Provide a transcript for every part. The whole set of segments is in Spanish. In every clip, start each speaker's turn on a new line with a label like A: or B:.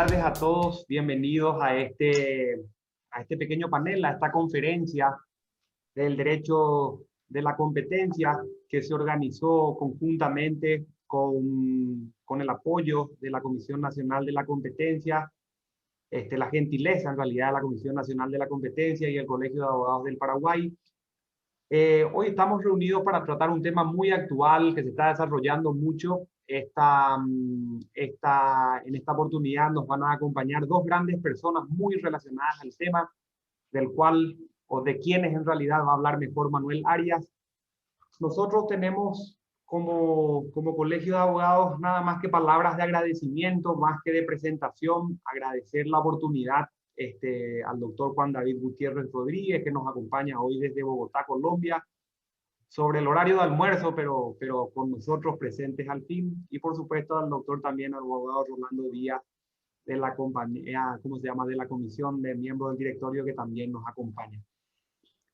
A: tardes a todos, bienvenidos a este pequeño panel, a esta conferencia del derecho de la competencia que se organizó conjuntamente con el apoyo de la Comisión Nacional de la Competencia, la gentileza en realidad de la Comisión Nacional de la Competencia y el Colegio de Abogados del Paraguay. Hoy estamos reunidos para tratar un tema muy actual que se está desarrollando mucho. En esta oportunidad nos van a acompañar dos grandes personas muy relacionadas al tema, del cual o de quienes en realidad va a hablar mejor Manuel Arias. Nosotros tenemos como Colegio de Abogados nada más que palabras de agradecimiento, más que de presentación, agradecer la oportunidad al doctor Juan David Gutiérrez Rodríguez, que nos acompaña hoy desde Bogotá, Colombia, sobre el horario de almuerzo, pero con nosotros presentes al fin, y por supuesto al doctor también, al abogado Rolando Díaz, de la compañía, ¿cómo se llama?, de la comisión de miembros del directorio que también nos acompaña.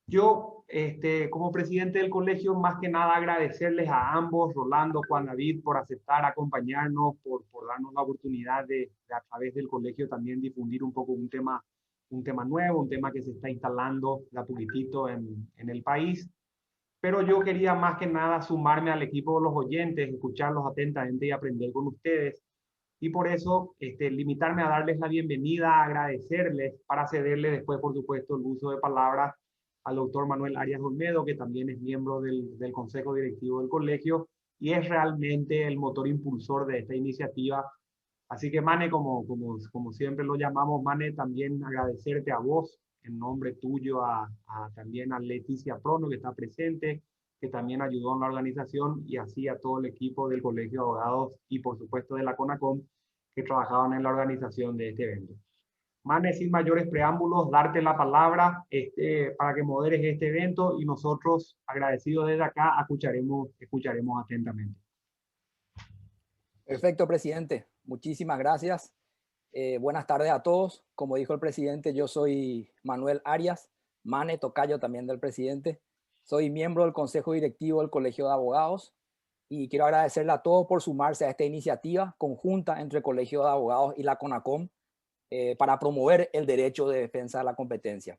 A: Yo, como presidente del colegio, más que nada agradecerles a ambos, Rolando, Juan David, por aceptar acompañarnos, por darnos la oportunidad de a través del colegio también difundir un poco un tema nuevo, un tema que se está instalando de a poquitito en el país. Pero yo quería más que nada sumarme al equipo de los oyentes, escucharlos atentamente y aprender con ustedes. Y por eso limitarme a darles la bienvenida, agradecerles, para cederle después, por supuesto, el uso de palabras al doctor Manuel Arias Olmedo, que también es miembro del Consejo Directivo del Colegio y es realmente el motor impulsor de esta iniciativa. Así que, Mane, como siempre lo llamamos, Mane, también agradecerte a vos, en nombre tuyo, también a Leticia Prono, que está presente, que también ayudó en la organización, y así a todo el equipo del Colegio de Abogados y, por supuesto, de la CONACOM, que trabajaban en la organización de este evento. Mane, sin mayores preámbulos, darte la palabra para que moderes este evento, y nosotros, agradecidos desde acá, escucharemos atentamente.
B: Perfecto, presidente. Muchísimas gracias. Buenas tardes a todos. Como dijo el presidente, yo soy Manuel Arias, Mane, tocayo también del presidente. Soy miembro del Consejo Directivo del Colegio de Abogados y quiero agradecerle a todos por sumarse a esta iniciativa conjunta entre el Colegio de Abogados y la CONACOM para promover el derecho de defensa de la competencia.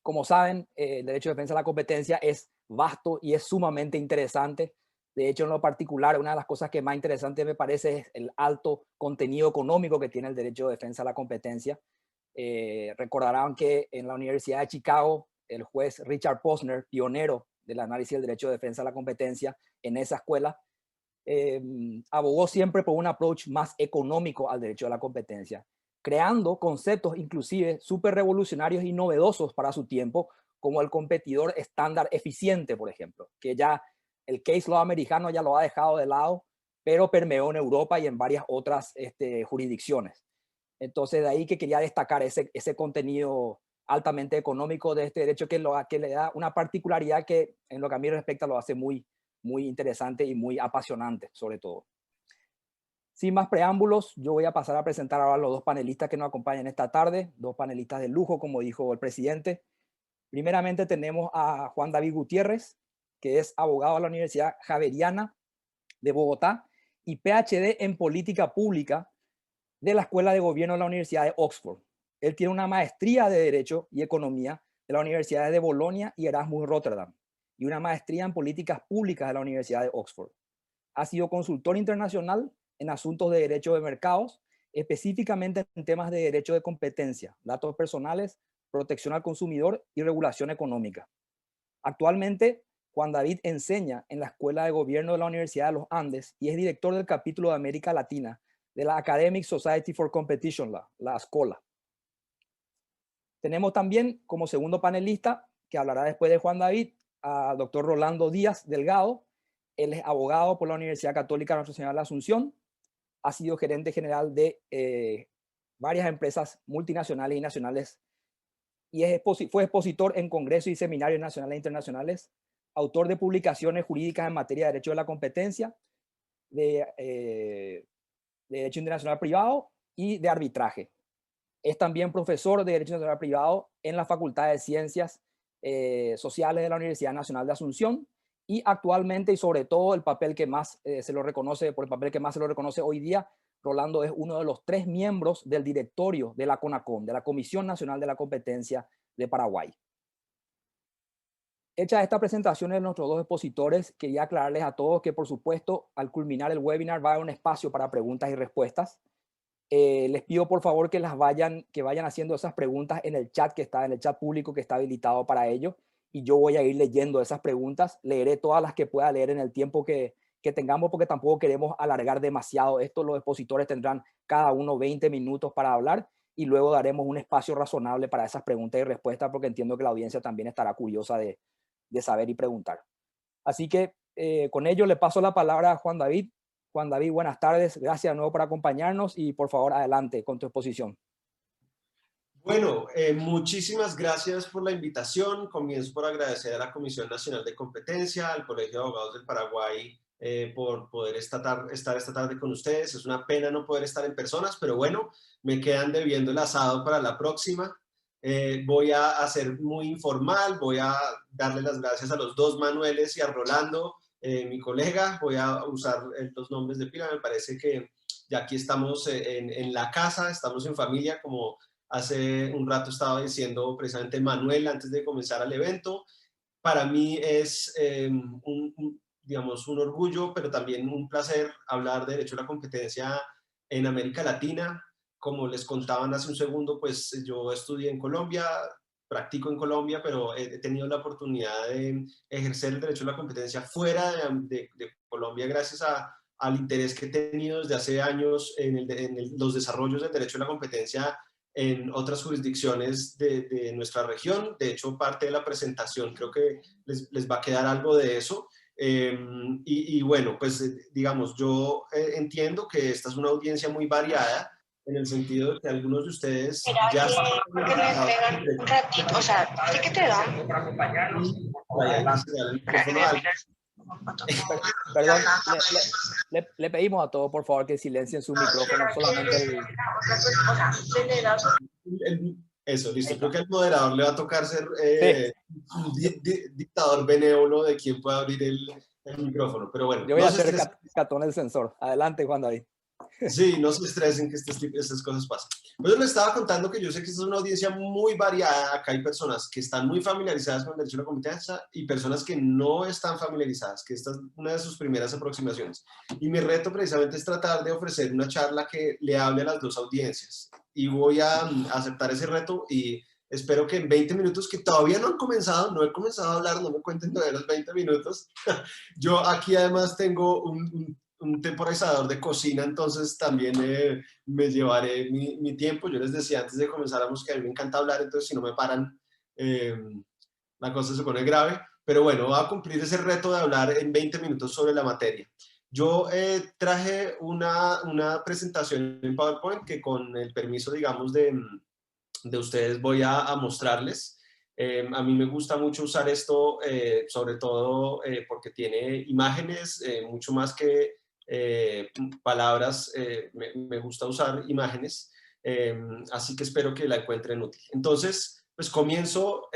B: Como saben, el derecho de defensa de la competencia es vasto y es sumamente interesante. De hecho, en lo particular, una de las cosas que más interesante me parece es el alto contenido económico que tiene el derecho de defensa de la competencia. Recordarán que en la Universidad de Chicago, el juez Richard Posner, pionero del análisis del derecho de defensa de la competencia en esa escuela, abogó siempre por un approach más económico al derecho de la competencia, creando conceptos inclusive súper revolucionarios y novedosos para su tiempo, como el competidor estándar eficiente, por ejemplo, que ya el case law americano ya lo ha dejado de lado, pero permeó en Europa y en varias otras jurisdicciones. Entonces, de ahí que quería destacar ese contenido altamente económico de este derecho que le da una particularidad que, en lo que a mí respecta, lo hace muy, muy interesante y muy apasionante, sobre todo. Sin más preámbulos, yo voy a pasar a presentar ahora a los dos panelistas que nos acompañan esta tarde, dos panelistas de lujo, como dijo el presidente. Primeramente tenemos a Juan David Gutiérrez, que es abogado de la Universidad Javeriana de Bogotá y PhD en Política Pública de la Escuela de Gobierno de la Universidad de Oxford. Él tiene una maestría de Derecho y Economía de la Universidad de Bolonia y Erasmus Rotterdam y una maestría en Políticas Públicas de la Universidad de Oxford. Ha sido consultor internacional en asuntos de derecho de mercados, específicamente en temas de derecho de competencia, datos personales, protección al consumidor y regulación económica. Actualmente, Juan David enseña en la Escuela de Gobierno de la Universidad de los Andes y es director del capítulo de América Latina de la Academic Society for Competition Law, la ASCOLA. Tenemos también como segundo panelista, que hablará después de Juan David, al doctor Rolando Díaz Delgado. Él es abogado por la Universidad Católica Nuestra Señora de la Asunción, ha sido gerente general de varias empresas multinacionales y nacionales y fue expositor en congresos y seminarios nacionales e internacionales, autor de publicaciones jurídicas en materia de derecho de la competencia, de derecho internacional privado y de arbitraje. Es también profesor de derecho internacional privado en la Facultad de Ciencias Sociales de la Universidad Nacional de Asunción y actualmente y sobre todo el papel que más se lo reconoce, por el papel que más se lo reconoce hoy día, Rolando es uno de los 3 miembros del directorio de la CONACOM, de la Comisión Nacional de la Competencia de Paraguay. Hecha esta presentación de nuestros dos expositores, quería aclararles a todos que, por supuesto, al culminar el webinar va a haber un espacio para preguntas y respuestas. Les pido por favor que vayan haciendo esas preguntas en el chat en el chat público que está habilitado para ello, y yo voy a ir leyendo esas preguntas. Leeré todas las que pueda leer en el tiempo que tengamos, porque tampoco queremos alargar demasiado esto. Los expositores tendrán cada uno 20 minutos para hablar, y luego daremos un espacio razonable para esas preguntas y respuestas, porque entiendo que la audiencia también estará curiosa de saber y preguntar. Así que con ello le paso la palabra a Juan David. Juan David, buenas tardes. Gracias de nuevo por acompañarnos y por favor adelante con tu exposición.
C: Bueno, muchísimas gracias por la invitación. Comienzo por agradecer a la Comisión Nacional de Competencia, al Colegio de Abogados del Paraguay por poder estar esta tarde con ustedes. Es una pena no poder estar en personas, pero bueno, me quedan debiendo el asado para la próxima. Voy a hacer muy informal, voy a darle las gracias a los dos Manueles y a Rolando, mi colega. Voy a usar los nombres de pila. Me parece que ya aquí estamos en la casa, estamos en familia, como hace un rato estaba diciendo precisamente Manuel antes de comenzar el evento. Para mí es digamos, un orgullo, pero también un placer hablar de derecho a la competencia en América Latina. Como les contaban hace un segundo, pues yo estudié en Colombia, practico en Colombia, pero he tenido la oportunidad de ejercer el derecho a la competencia fuera de Colombia gracias al interés que he tenido desde hace años en los desarrollos del derecho a la competencia en otras jurisdicciones de nuestra región. De hecho, parte de la presentación creo que les va a quedar algo de eso. Y bueno, pues digamos, yo entiendo que esta es una audiencia muy variada, en el sentido de que algunos de ustedes ya
D: porque me entregan un ratito, o sea, sí que te dan.
B: Perdón, le pedimos a todos por favor que silencien su micrófono, solamente
C: Eso, listo. Creo que al moderador le va a tocar ser un dictador benévolo de quien pueda abrir el micrófono, pero bueno.
B: Yo voy a hacer catón el sensor. Adelante, Juan David.
C: Sí, no se estresen que estas cosas pasan. Pues yo les estaba contando que yo sé que esta es una audiencia muy variada. Acá hay personas que están muy familiarizadas con el derecho a la competencia y personas que no están familiarizadas, que esta es una de sus primeras aproximaciones. Y mi reto precisamente es tratar de ofrecer una charla que le hable a las dos audiencias. Y voy a aceptar ese reto y espero que en 20 minutos, que todavía no he comenzado a hablar, no me cuenten todavía los 20 minutos. Yo aquí además tengo un temporizador de cocina, entonces también me llevaré mi tiempo. Yo les decía antes de comenzáramos que a mí me encanta hablar, entonces si no me paran, la cosa se pone grave. Pero bueno, voy a cumplir ese reto de hablar en 20 minutos sobre la materia. Yo traje una presentación en PowerPoint que con el permiso, digamos, de ustedes voy a mostrarles. A mí me gusta mucho usar esto, sobre todo porque tiene imágenes, mucho más que palabras. Me gusta usar imágenes, así que espero que la encuentren útil. Entonces, pues comienzo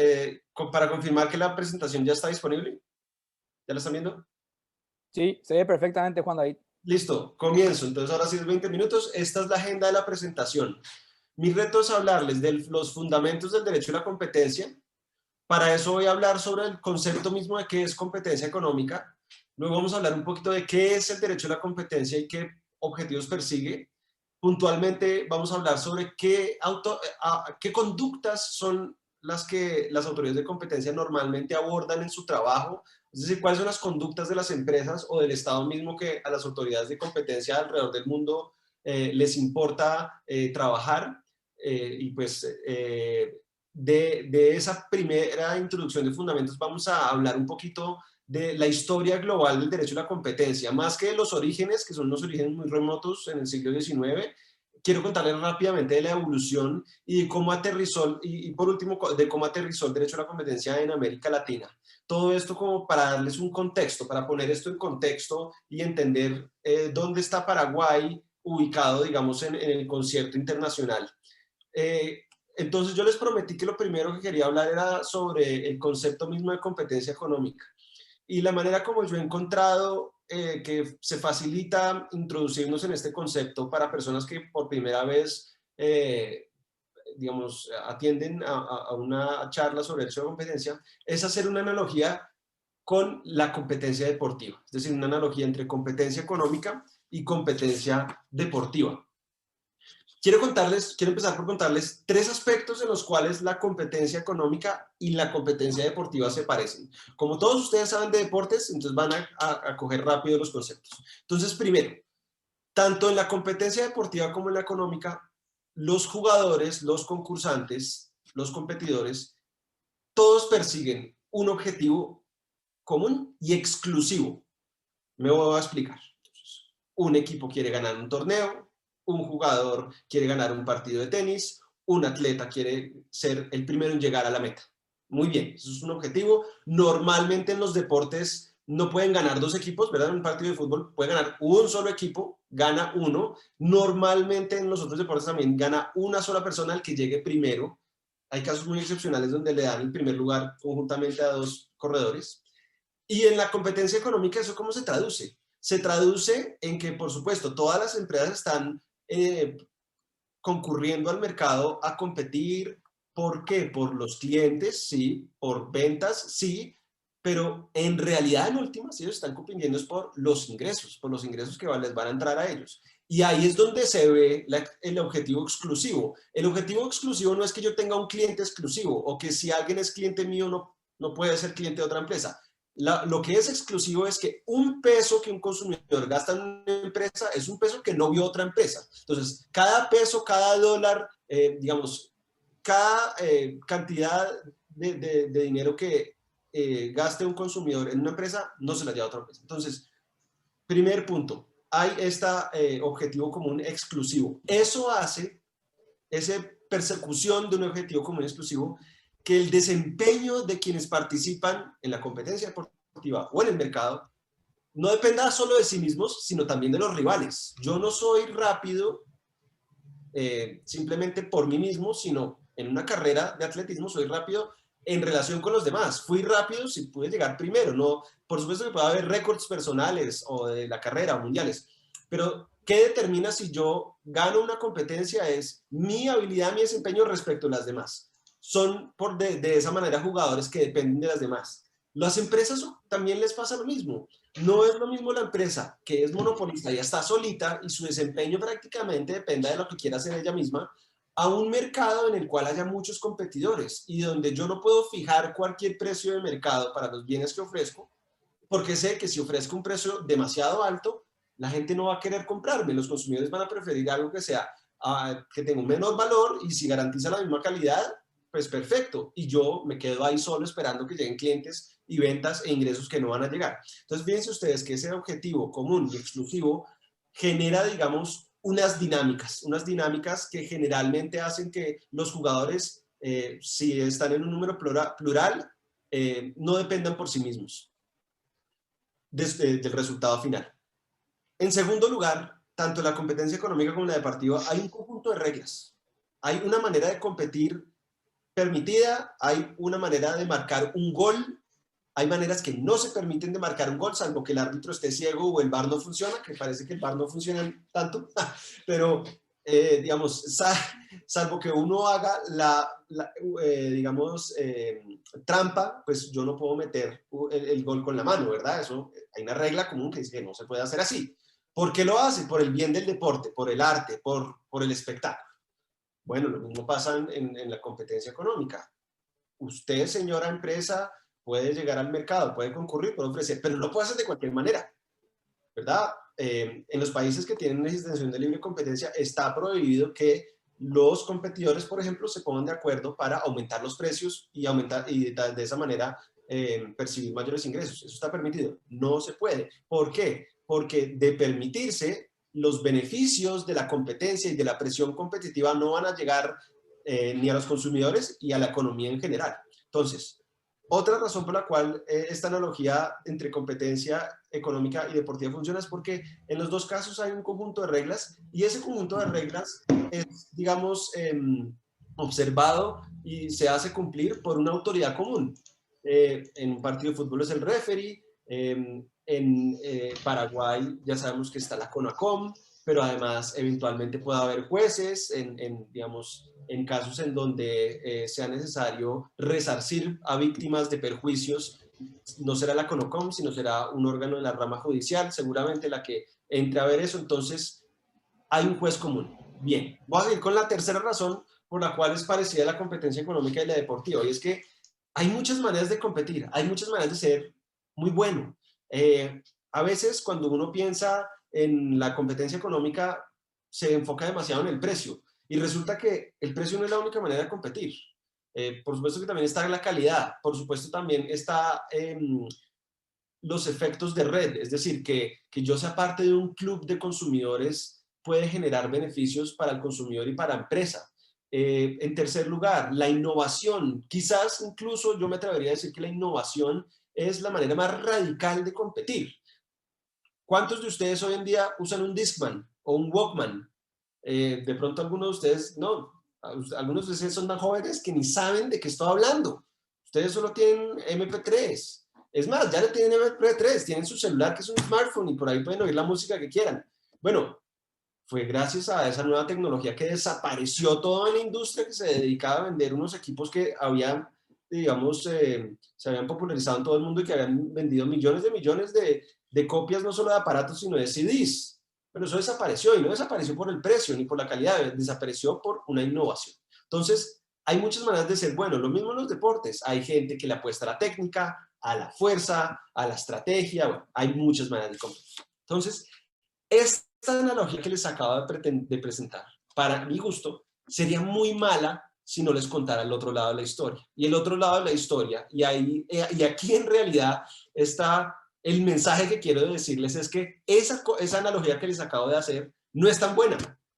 C: para confirmar que la presentación ya está disponible. ¿Ya la están viendo?
B: Sí, se ve perfectamente, Juan David.
C: Listo, comienzo. Entonces ahora sí es 20 minutos. Esta es la agenda de la presentación. Mi reto es hablarles de los fundamentos del derecho a la competencia. Para eso voy a hablar sobre el concepto mismo de qué es competencia económica. Luego vamos a hablar un poquito de qué es el derecho a la competencia y qué objetivos persigue. Puntualmente vamos a hablar sobre qué conductas son las que las autoridades de competencia normalmente abordan en su trabajo. Es decir, cuáles son las conductas de las empresas o del Estado mismo que a las autoridades de competencia alrededor del mundo les importa trabajar. Y pues de esa primera introducción de fundamentos vamos a hablar un poquito de la historia global del derecho a la competencia, más que de los orígenes, que son unos orígenes muy remotos en el siglo XIX. Quiero contarles rápidamente de la evolución y de cómo aterrizó, y por último, de cómo aterrizó el derecho a la competencia en América Latina. Todo esto como para darles un contexto, para poner esto en contexto y entender dónde está Paraguay ubicado, digamos, en el concierto internacional. Entonces yo les prometí que lo primero que quería hablar era sobre el concepto mismo de competencia económica. Y la manera como yo he encontrado que se facilita introducirnos en este concepto para personas que por primera vez, digamos, atienden a una charla sobre derecho de competencia, es hacer una analogía con la competencia deportiva, es decir, una analogía entre competencia económica y competencia deportiva. Quiero empezar por contarles 3 aspectos en los cuales la competencia económica y la competencia deportiva se parecen. Como todos ustedes saben de deportes, entonces van a coger rápido los conceptos. Entonces, primero, tanto en la competencia deportiva como en la económica, los jugadores, los concursantes, los competidores, todos persiguen un objetivo común y exclusivo. Me voy a explicar. Entonces, un equipo quiere ganar un torneo, un jugador quiere ganar un partido de tenis, un atleta quiere ser el primero en llegar a la meta. Muy bien, eso es un objetivo. Normalmente en los deportes no pueden ganar 2 equipos, ¿verdad? En un partido de fútbol puede ganar un solo equipo, gana uno. Normalmente en los otros deportes también gana una sola persona, el que llegue primero. Hay casos muy excepcionales donde le dan el primer lugar conjuntamente a 2 corredores. Y en la competencia económica, ¿eso cómo se traduce? Se traduce en que, por supuesto, todas las empresas están concurriendo al mercado a competir. ¿Por qué? Por los clientes, sí, por ventas, sí, pero en realidad, en últimas, ellos están compitiendo es por los ingresos que les van a entrar a ellos. Y ahí es donde se ve el objetivo exclusivo. El objetivo exclusivo no es que yo tenga un cliente exclusivo o que si alguien es cliente mío no puede ser cliente de otra empresa. Lo que es exclusivo es que un peso que un consumidor gasta en una empresa es un peso que no vio otra empresa. Entonces, cada peso, cada dólar, digamos, cada cantidad de dinero que gaste un consumidor en una empresa, no se la lleva a otra empresa. Entonces, primer punto, hay este objetivo común exclusivo. Eso hace, esa persecución de un objetivo común exclusivo, que el desempeño de quienes participan en la competencia deportiva o en el mercado no dependa solo de sí mismos, sino también de los rivales. Yo no soy rápido simplemente por mí mismo, sino en una carrera de atletismo soy rápido en relación con los demás. Fui rápido si pude llegar primero. No, por supuesto que puede haber récords personales o de la carrera o mundiales, pero ¿qué determina si yo gano una competencia? Es mi habilidad, mi desempeño respecto a las demás. Son de esa manera jugadores que dependen de las demás. Las empresas también les pasa lo mismo. No es lo mismo la empresa que es monopolista, ya está solita y su desempeño prácticamente depende de lo que quiera hacer ella misma, a un mercado en el cual haya muchos competidores y donde yo no puedo fijar cualquier precio de mercado para los bienes que ofrezco, porque sé que si ofrezco un precio demasiado alto, la gente no va a querer comprarme. Los consumidores van a preferir algo que sea que tenga un menor valor y si garantiza la misma calidad, pues perfecto. Y yo me quedo ahí solo esperando que lleguen clientes y ventas e ingresos que no van a llegar. Entonces, fíjense ustedes que ese objetivo común y exclusivo genera, digamos, unas dinámicas que generalmente hacen que los jugadores, si están en un número plural, no dependan por sí mismos del resultado final. En segundo lugar, tanto en la competencia económica como en la deportiva hay un conjunto de reglas. Hay una manera de competir permitida, hay una manera de marcar un gol, hay maneras que no se permiten de marcar un gol, salvo que el árbitro esté ciego o el VAR no funciona, que parece que el VAR no funciona tanto, pero digamos, salvo que uno haga trampa, pues yo no puedo meter el gol con la mano, ¿verdad? Eso, hay una regla común que dice que no se puede hacer así. ¿Por qué lo hace? Por el bien del deporte, por el arte, por el espectáculo. Bueno, lo mismo pasa en la competencia económica. Usted, señora empresa, puede llegar al mercado, puede concurrir, puede ofrecer, pero no puede hacer de cualquier manera, ¿verdad? En los países que tienen legislación de libre competencia está prohibido que los competidores, por ejemplo, se pongan de acuerdo para aumentar los precios y de esa manera percibir mayores ingresos. Eso está permitido. No se puede. ¿Por qué? Porque de permitirse, los beneficios de la competencia y de la presión competitiva no van a llegar ni a los consumidores y a la economía en general. Entonces, otra razón por la cual esta analogía entre competencia económica y deportiva funciona es porque en los dos casos hay un conjunto de reglas y ese conjunto de reglas es, digamos, observado y se hace cumplir por una autoridad común. En un partido de fútbol es el referee, En Paraguay ya sabemos que está la CONACOM, pero además eventualmente puede haber jueces digamos, en casos en donde sea necesario resarcir a víctimas de perjuicios. No será la CONACOM, sino será un órgano de la rama judicial, seguramente la que entre a ver eso. Entonces hay un juez común. Bien, voy a seguir con la tercera razón por la cual es parecida la competencia económica y la deportiva, y es que hay muchas maneras de competir, hay muchas maneras de ser muy bueno. A veces cuando uno piensa en la competencia económica se enfoca demasiado en el precio, y resulta que el precio no es la única manera de competir. Por supuesto que también está la calidad, por supuesto también está los efectos de red, es decir, que yo sea parte de un club de consumidores puede generar beneficios para el consumidor y para la empresa. En tercer lugar, la innovación. Quizás incluso yo me atrevería a decir que la innovación es la manera más radical de competir. ¿Cuántos de ustedes hoy en día usan un Discman o un Walkman? De pronto algunos de ustedes no. Algunos de ustedes son tan jóvenes que ni saben de qué estoy hablando. Ustedes solo tienen MP3. Es más, ya no tienen MP3, tienen su celular que es un smartphone y por ahí pueden oír la música que quieran. Bueno, fue gracias a esa nueva tecnología que desapareció toda la industria que se dedicaba a vender unos equipos que habían, digamos, se habían popularizado en todo el mundo y que habían vendido millones de copias, no solo de aparatos, sino de CDs. Pero eso desapareció, y no desapareció por el precio ni por la calidad, desapareció por una innovación. Entonces, hay muchas maneras de ser bueno. Lo mismo en los deportes. Hay gente que le apuesta a la técnica, a la fuerza, a la estrategia. Bueno, hay muchas maneras de competir. Entonces, esta analogía que les acabo de presentar, para mi gusto, sería muy mala si no les contara el otro lado de la historia. Y el otro lado de la historia, y aquí en realidad está el mensaje que quiero decirles, es que esa analogía que les acabo de hacer no es tan buena,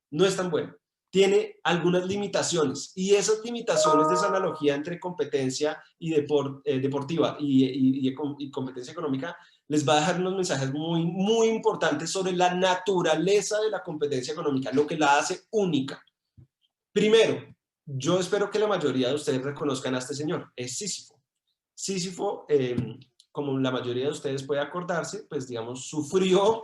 C: no es tan buena. Tiene algunas limitaciones, y esas limitaciones de esa analogía entre competencia y deportiva y competencia económica les va a dejar unos mensajes muy, muy importantes sobre la naturaleza de la competencia económica, lo que la hace única. Primero, yo espero que la mayoría de ustedes reconozcan a este señor, es Sísifo. Sísifo, como la mayoría de ustedes puede acordarse, pues digamos, sufrió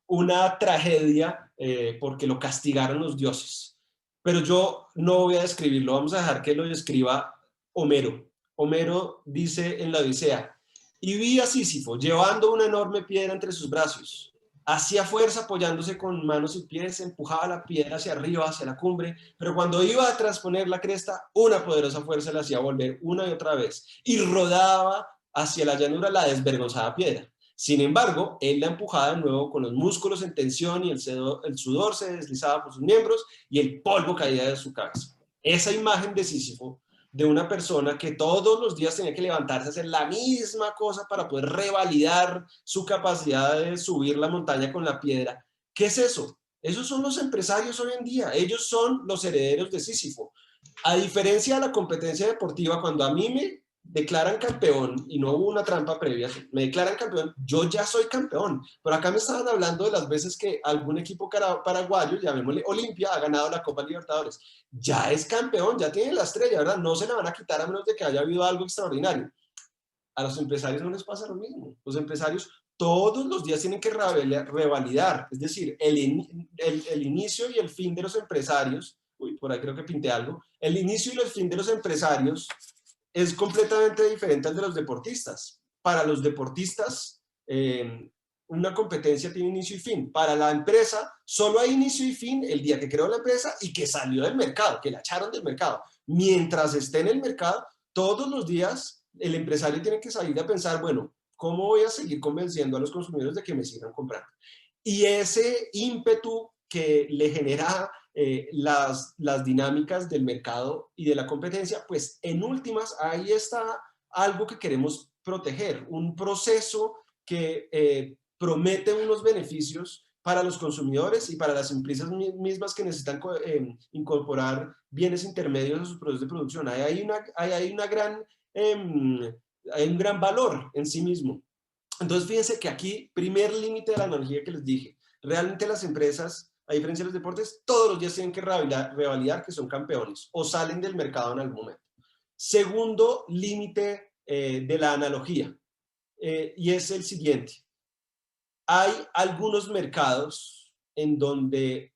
C: una tragedia porque lo castigaron los dioses. Pero yo no voy a describirlo, vamos a dejar que lo describa Homero. Homero dice en la Odisea: y vi a Sísifo llevando una enorme piedra entre sus brazos. Hacía fuerza apoyándose con manos y pies, empujaba la piedra hacia arriba, hacia la cumbre, pero cuando iba a trasponer la cresta, una poderosa fuerza le hacía volver una y otra vez, y rodaba hacia la llanura la desvergonzada piedra. Sin embargo, él la empujaba de nuevo con los músculos en tensión, y el sudor se deslizaba por sus miembros y el polvo caía de su cabeza. Esa imagen de Sísifo, de una persona que todos los días tenía que levantarse a hacer la misma cosa para poder revalidar su capacidad de subir la montaña con la piedra. ¿Qué es eso? Esos son los empresarios hoy en día. Ellos son los herederos de Sísifo. A diferencia de la competencia deportiva, cuando a mí me declaran campeón y no hubo una trampa previa, me declaran campeón, yo ya soy campeón. Pero acá me estaban hablando de las veces que algún equipo paraguayo, llamémosle Olimpia, ha ganado la Copa Libertadores. Ya es campeón, ya tiene la estrella, ¿verdad? No se la van a quitar a menos de que haya habido algo extraordinario. A los empresarios no les pasa lo mismo. Los empresarios todos los días tienen que revalidar. Es decir, el inicio y el fin de los empresarios, por ahí creo que pinté algo, el inicio y el fin de los empresarios es completamente diferente al de los deportistas. Para los deportistas, una competencia tiene inicio y fin. Para la empresa, solo hay inicio y fin el día que creó la empresa y que salió del mercado, que la echaron del mercado. Mientras esté en el mercado, todos los días el empresario tiene que salir a pensar, bueno, ¿cómo voy a seguir convenciendo a los consumidores de que me sigan comprando? Y ese ímpetu que le genera las dinámicas del mercado y de la competencia, pues en últimas ahí está algo que queremos proteger, un proceso que promete unos beneficios para los consumidores y para las empresas mismas que necesitan incorporar bienes intermedios a sus procesos de producción. Hay un gran valor en sí mismo. Entonces, fíjense que aquí, primer límite de la analogía que les dije, realmente las empresas, a diferencia de los deportes, todos los días tienen que revalidar que son campeones o salen del mercado en algún momento. Segundo límite de la analogía, y es el siguiente. hay algunos mercados en donde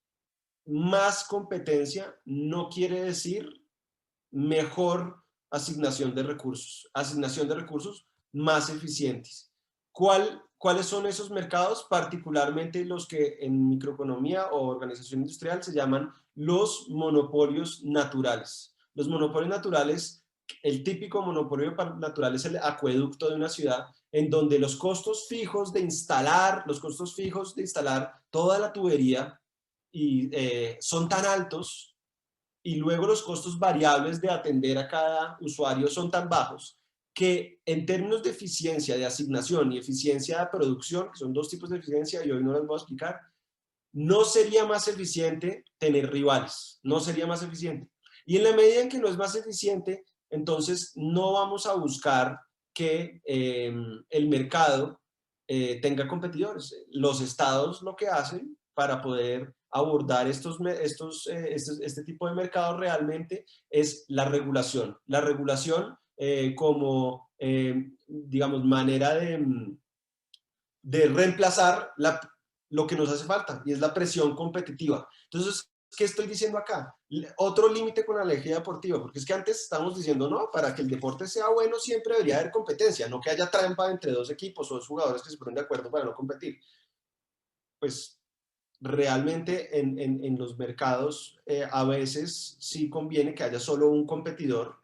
C: más competencia no quiere decir mejor asignación de recursos más eficientes. ¿Cuáles son esos mercados? Particularmente los que en microeconomía o organización industrial se llaman los monopolios naturales. Los monopolios naturales, el típico monopolio natural es el acueducto de una ciudad, en donde los costos fijos de instalar toda la tubería son tan altos, y luego los costos variables de atender a cada usuario son tan bajos, que en términos de eficiencia de asignación y eficiencia de producción, que son dos tipos de eficiencia y hoy no las voy a explicar, no sería más eficiente tener rivales, no sería más eficiente. Y en la medida en que no es más eficiente, entonces no vamos a buscar que el mercado tenga competidores. Los estados lo que hacen para poder abordar este tipo de mercados realmente es la regulación. La regulación como, digamos, manera de reemplazar lo que nos hace falta, y es la presión competitiva. Entonces, ¿qué estoy diciendo acá? Otro límite con la ley deportiva, porque es que antes estábamos diciendo, no, para que el deporte sea bueno siempre debería haber competencia, no que haya trampa entre dos equipos o dos jugadores que se ponen de acuerdo para no competir. Pues realmente en los mercados a veces sí conviene que haya solo un competidor.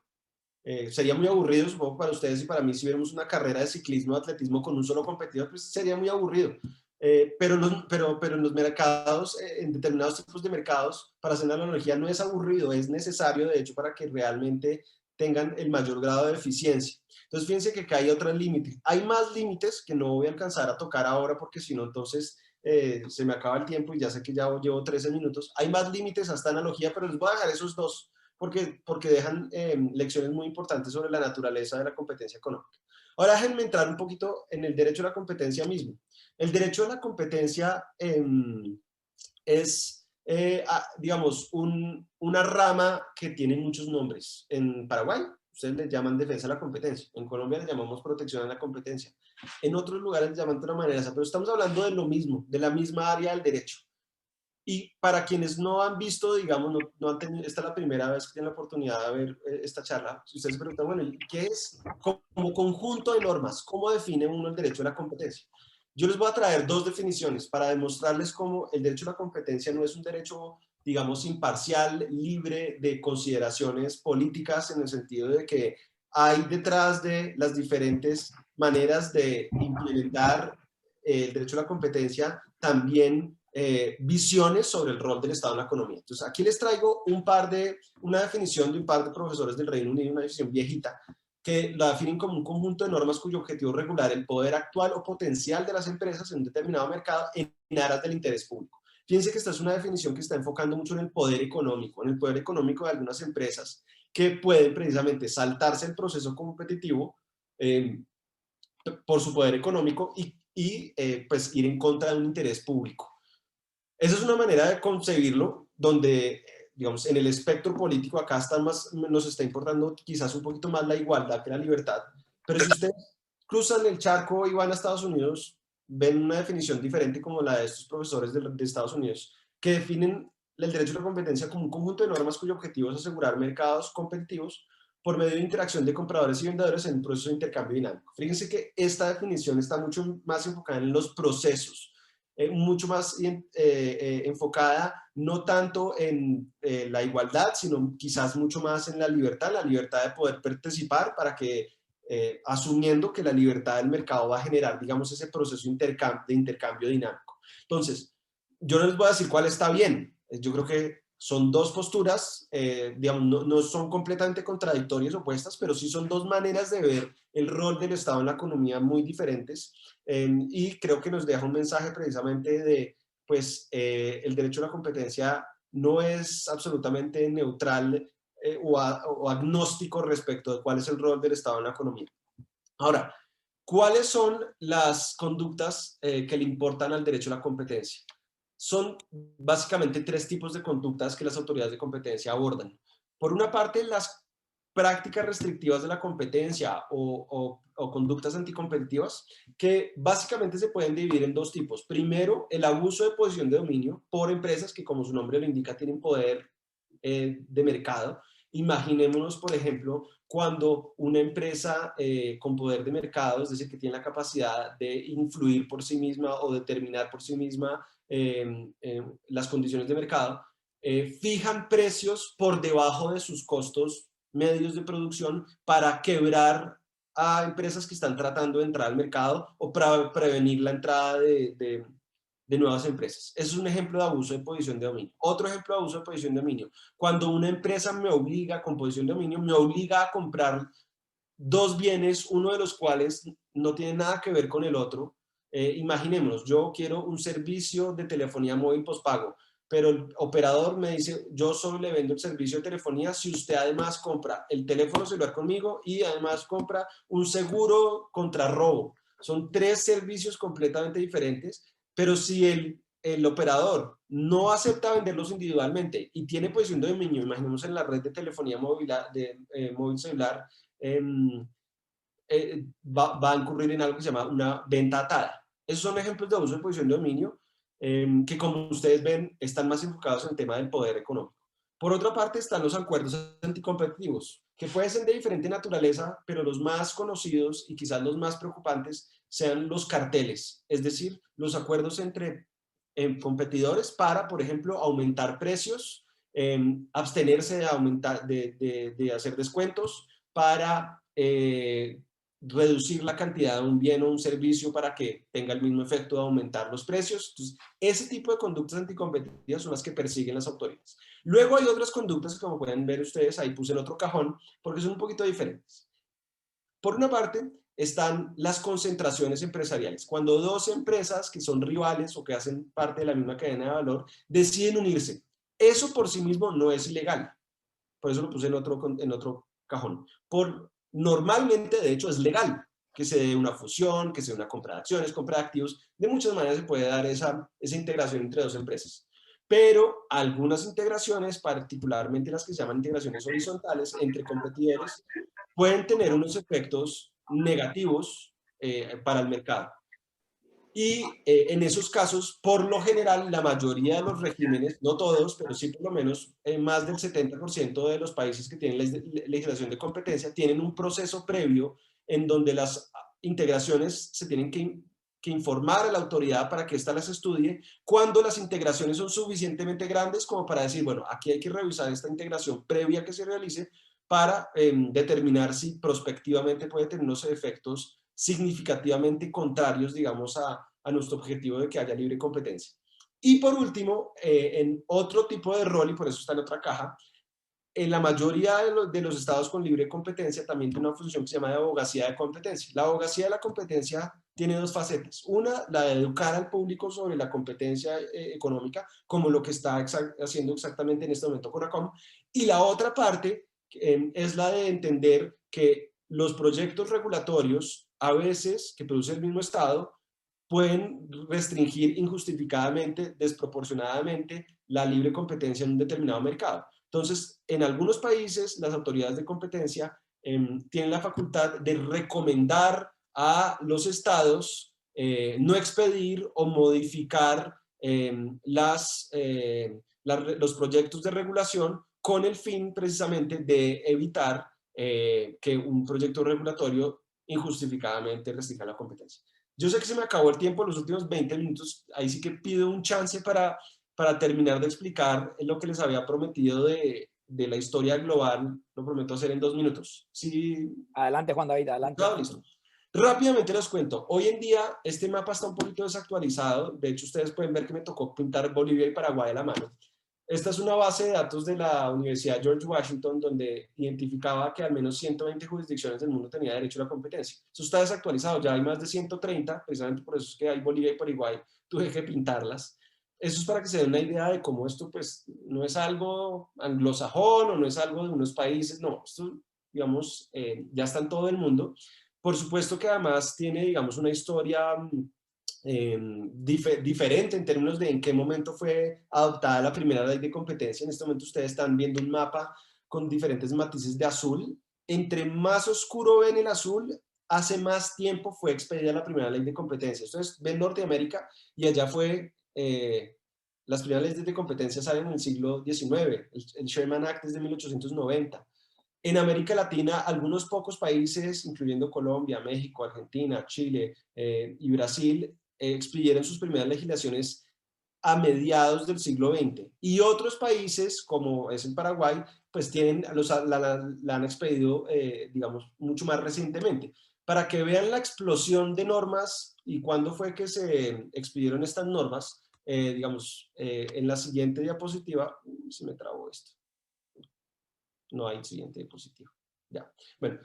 C: Sería muy aburrido, supongo, para ustedes y para mí, si viéramos una carrera de ciclismo o atletismo con un solo competidor, pues sería muy aburrido. Pero en los mercados, en determinados tipos de mercados, para hacer la analogía, no es aburrido, es necesario, de hecho, para que realmente tengan el mayor grado de eficiencia. Entonces, fíjense que acá hay otros límites. Hay más límites que no voy a alcanzar a tocar ahora, porque si no, entonces se me acaba el tiempo y ya sé que ya llevo 13 minutos. Hay más límites a esta analogía, pero les voy a dejar esos dos porque dejan lecciones muy importantes sobre la naturaleza de la competencia económica. Ahora déjenme entrar un poquito en el derecho a la competencia mismo. El derecho a la competencia es, digamos, una rama que tiene muchos nombres. En Paraguay, ustedes le llaman defensa de la competencia. En Colombia le llamamos protección a la competencia. En otros lugares le llaman de otra manera, pero estamos hablando de lo mismo, de la misma área del derecho. Y para quienes no han visto, digamos, no han tenido, esta es la primera vez que tienen la oportunidad de ver esta charla, si ustedes se preguntan, bueno, ¿qué es como conjunto de normas? ¿Cómo define uno el derecho a la competencia? Yo les voy a traer dos definiciones para demostrarles cómo el derecho a la competencia no es un derecho, digamos, imparcial, libre de consideraciones políticas, en el sentido de que hay detrás de las diferentes maneras de implementar el derecho a la competencia también visiones sobre el rol del Estado en la economía. Entonces, aquí les traigo una definición de un par de profesores del Reino Unido, una definición viejita, que la definen como un conjunto de normas cuyo objetivo es regular el poder actual o potencial de las empresas en un determinado mercado en aras del interés público. Fíjense que esta es una definición que está enfocando mucho en el poder económico de algunas empresas que pueden precisamente saltarse el proceso competitivo por su poder económico y pues ir en contra de un interés público. Esa es una manera de concebirlo, donde, digamos, en el espectro político acá nos está importando quizás un poquito más la igualdad que la libertad. Pero si ustedes cruzan el charco y van a Estados Unidos, ven una definición diferente como la de estos profesores de Estados Unidos, que definen el derecho a la competencia como un conjunto de normas cuyo objetivo es asegurar mercados competitivos por medio de interacción de compradores y vendedores en un proceso de intercambio dinámico. Fíjense que esta definición está mucho más enfocada en los procesos, mucho más enfocada no tanto en la igualdad, sino quizás mucho más en la libertad de poder participar para que, asumiendo que la libertad del mercado va a generar, digamos, ese proceso de intercambio dinámico. Entonces, yo no les voy a decir cuál está bien. Yo creo que son dos posturas, digamos, no son completamente contradictorias, opuestas, pero sí son dos maneras de ver el rol del Estado en la economía muy diferentes, y creo que nos deja un mensaje precisamente de, pues, el derecho a la competencia no es absolutamente neutral o agnóstico respecto de cuál es el rol del Estado en la economía. Ahora, ¿cuáles son las conductas que le importan al derecho a la competencia? Son básicamente tres tipos de conductas que las autoridades de competencia abordan. Por una parte, las prácticas restrictivas de la competencia o conductas anticompetitivas que básicamente se pueden dividir en dos tipos. Primero, el abuso de posición de dominio por empresas que, como su nombre lo indica, tienen poder de mercado. Imaginémonos, por ejemplo, cuando una empresa con poder de mercado, es decir, que tiene la capacidad de influir por sí misma o determinar por sí misma las condiciones de mercado, fijan precios por debajo de sus costos medios de producción para quebrar a empresas que están tratando de entrar al mercado o para prevenir la entrada de nuevas empresas. Eso es un ejemplo de abuso de posición de dominio. Otro ejemplo de abuso de posición de dominio, cuando una empresa me obliga, con posición de dominio, me obliga a comprar dos bienes, uno de los cuales no tiene nada que ver con el otro. Imaginémonos, yo quiero un servicio de telefonía móvil postpago, pero el operador me dice, yo solo le vendo el servicio de telefonía si usted además compra el teléfono celular conmigo y además compra un seguro contra robo. Son tres servicios completamente diferentes, pero si el operador no acepta venderlos individualmente y tiene posición de dominio, imaginemos en la red de telefonía móvil, móvil celular, va a incurrir en algo que se llama una venta atada. Esos son ejemplos de abuso de posición de dominio que, como ustedes ven, están más enfocados en el tema del poder económico. Por otra parte, están los acuerdos anticompetitivos, que pueden ser de diferente naturaleza, pero los más conocidos y quizás los más preocupantes sean los carteles, es decir, los acuerdos entre competidores para, por ejemplo, aumentar precios, abstenerse de hacer descuentos, para reducir la cantidad de un bien o un servicio para que tenga el mismo efecto de aumentar los precios. Entonces, ese tipo de conductas anticompetitivas son las que persiguen las autoridades. Luego hay otras conductas que, como pueden ver ustedes, ahí puse en otro cajón, porque son un poquito diferentes. Por una parte, están las concentraciones empresariales. Cuando dos empresas que son rivales o que hacen parte de la misma cadena de valor deciden unirse. Eso por sí mismo no es ilegal. Por eso lo puse en otro cajón. Normalmente, de hecho, es legal que se dé una fusión, que se dé una compra de acciones, compra de activos. De muchas maneras se puede dar esa integración entre dos empresas. Pero algunas integraciones, particularmente las que se llaman integraciones horizontales entre competidores, pueden tener unos efectos negativos para el mercado. Y en esos casos, por lo general, la mayoría de los regímenes, no todos, pero sí por lo menos más del 70% de los países que tienen legislación de competencia, tienen un proceso previo en donde las integraciones se tienen que informar a la autoridad para que ésta las estudie, cuando las integraciones son suficientemente grandes como para decir, bueno, aquí hay que revisar esta integración previa que se realice para determinar si prospectivamente puede tener unos efectos significativamente contrarios, digamos, a nuestro objetivo de que haya libre competencia. Y por último, en otro tipo de rol, y por eso está en otra caja, en la mayoría de los estados con libre competencia también tiene una función que se llama de abogacía de competencia. La abogacía de la competencia tiene dos facetas. Una, la de educar al público sobre la competencia económica, como lo que está haciendo exactamente en este momento Conacom. Y la otra parte es la de entender que los proyectos regulatorios, a veces, que produce el mismo estado, pueden restringir injustificadamente, desproporcionadamente, la libre competencia en un determinado mercado. Entonces, en algunos países, las autoridades de competencia tienen la facultad de recomendar a los estados no expedir o modificar los proyectos de regulación con el fin precisamente de evitar que un proyecto regulatorio injustificadamente restrinja la competencia. Yo sé que se me acabó el tiempo, los últimos 20 minutos, ahí sí que pido un chance para terminar de explicar lo que les había prometido de la historia global. Lo prometo hacer en 2 minutos. Sí.
B: Adelante, Juan David, adelante.
C: Claro, listo. Rápidamente les cuento. Hoy en día este mapa está un poquito desactualizado. De hecho, ustedes pueden ver que me tocó pintar Bolivia y Paraguay a la mano. Esta es una base de datos de la Universidad George Washington, donde identificaba que al menos 120 jurisdicciones del mundo tenían derecho a la competencia. Eso está desactualizado, ya hay más de 130, precisamente por eso es que hay Bolivia y Paraguay, tuve que pintarlas. Eso es para que se den una idea de cómo esto pues no es algo anglosajón o no es algo de unos países, no, esto digamos ya está en todo el mundo. Por supuesto que además tiene digamos una historia diferente en términos de en qué momento fue adoptada la primera ley de competencia. En este momento ustedes están viendo un mapa con diferentes matices de azul. entre más oscuro ven el azul, hace más tiempo fue expedida la primera ley de competencia. Entonces, ven Norteamérica y allá fue, las primeras leyes de competencia salen en el siglo XIX, el Sherman Act es de 1890. En América Latina, algunos pocos países, incluyendo Colombia, México, Argentina, Chile y Brasil, expidieron sus primeras legislaciones a mediados del siglo XX. Y otros países, como es el Paraguay, pues tienen, la han expedido, digamos, mucho más recientemente. Para que vean la explosión de normas y cuándo fue que se expidieron estas normas, digamos, en la siguiente diapositiva, se me trabó esto. No hay siguiente diapositiva. Ya. Bueno,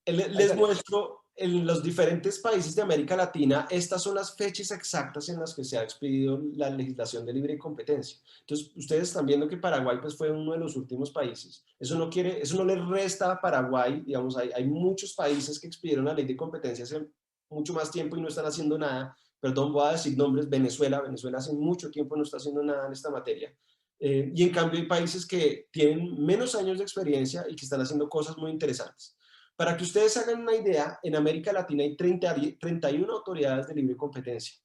C: les muestro en los diferentes países de América Latina, estas son las fechas exactas en las que se ha expedido la legislación de libre competencia. Entonces, ustedes están viendo que Paraguay pues, fue uno de los últimos países. Eso no le resta a Paraguay, digamos, hay muchos países que expidieron la ley de competencia hace mucho más tiempo y no están haciendo nada. Perdón, voy a decir nombres, Venezuela hace mucho tiempo no está haciendo nada en esta materia. Y en cambio hay países que tienen menos años de experiencia y que están haciendo cosas muy interesantes. Para que ustedes hagan una idea, en América Latina hay 31 autoridades de libre competencia.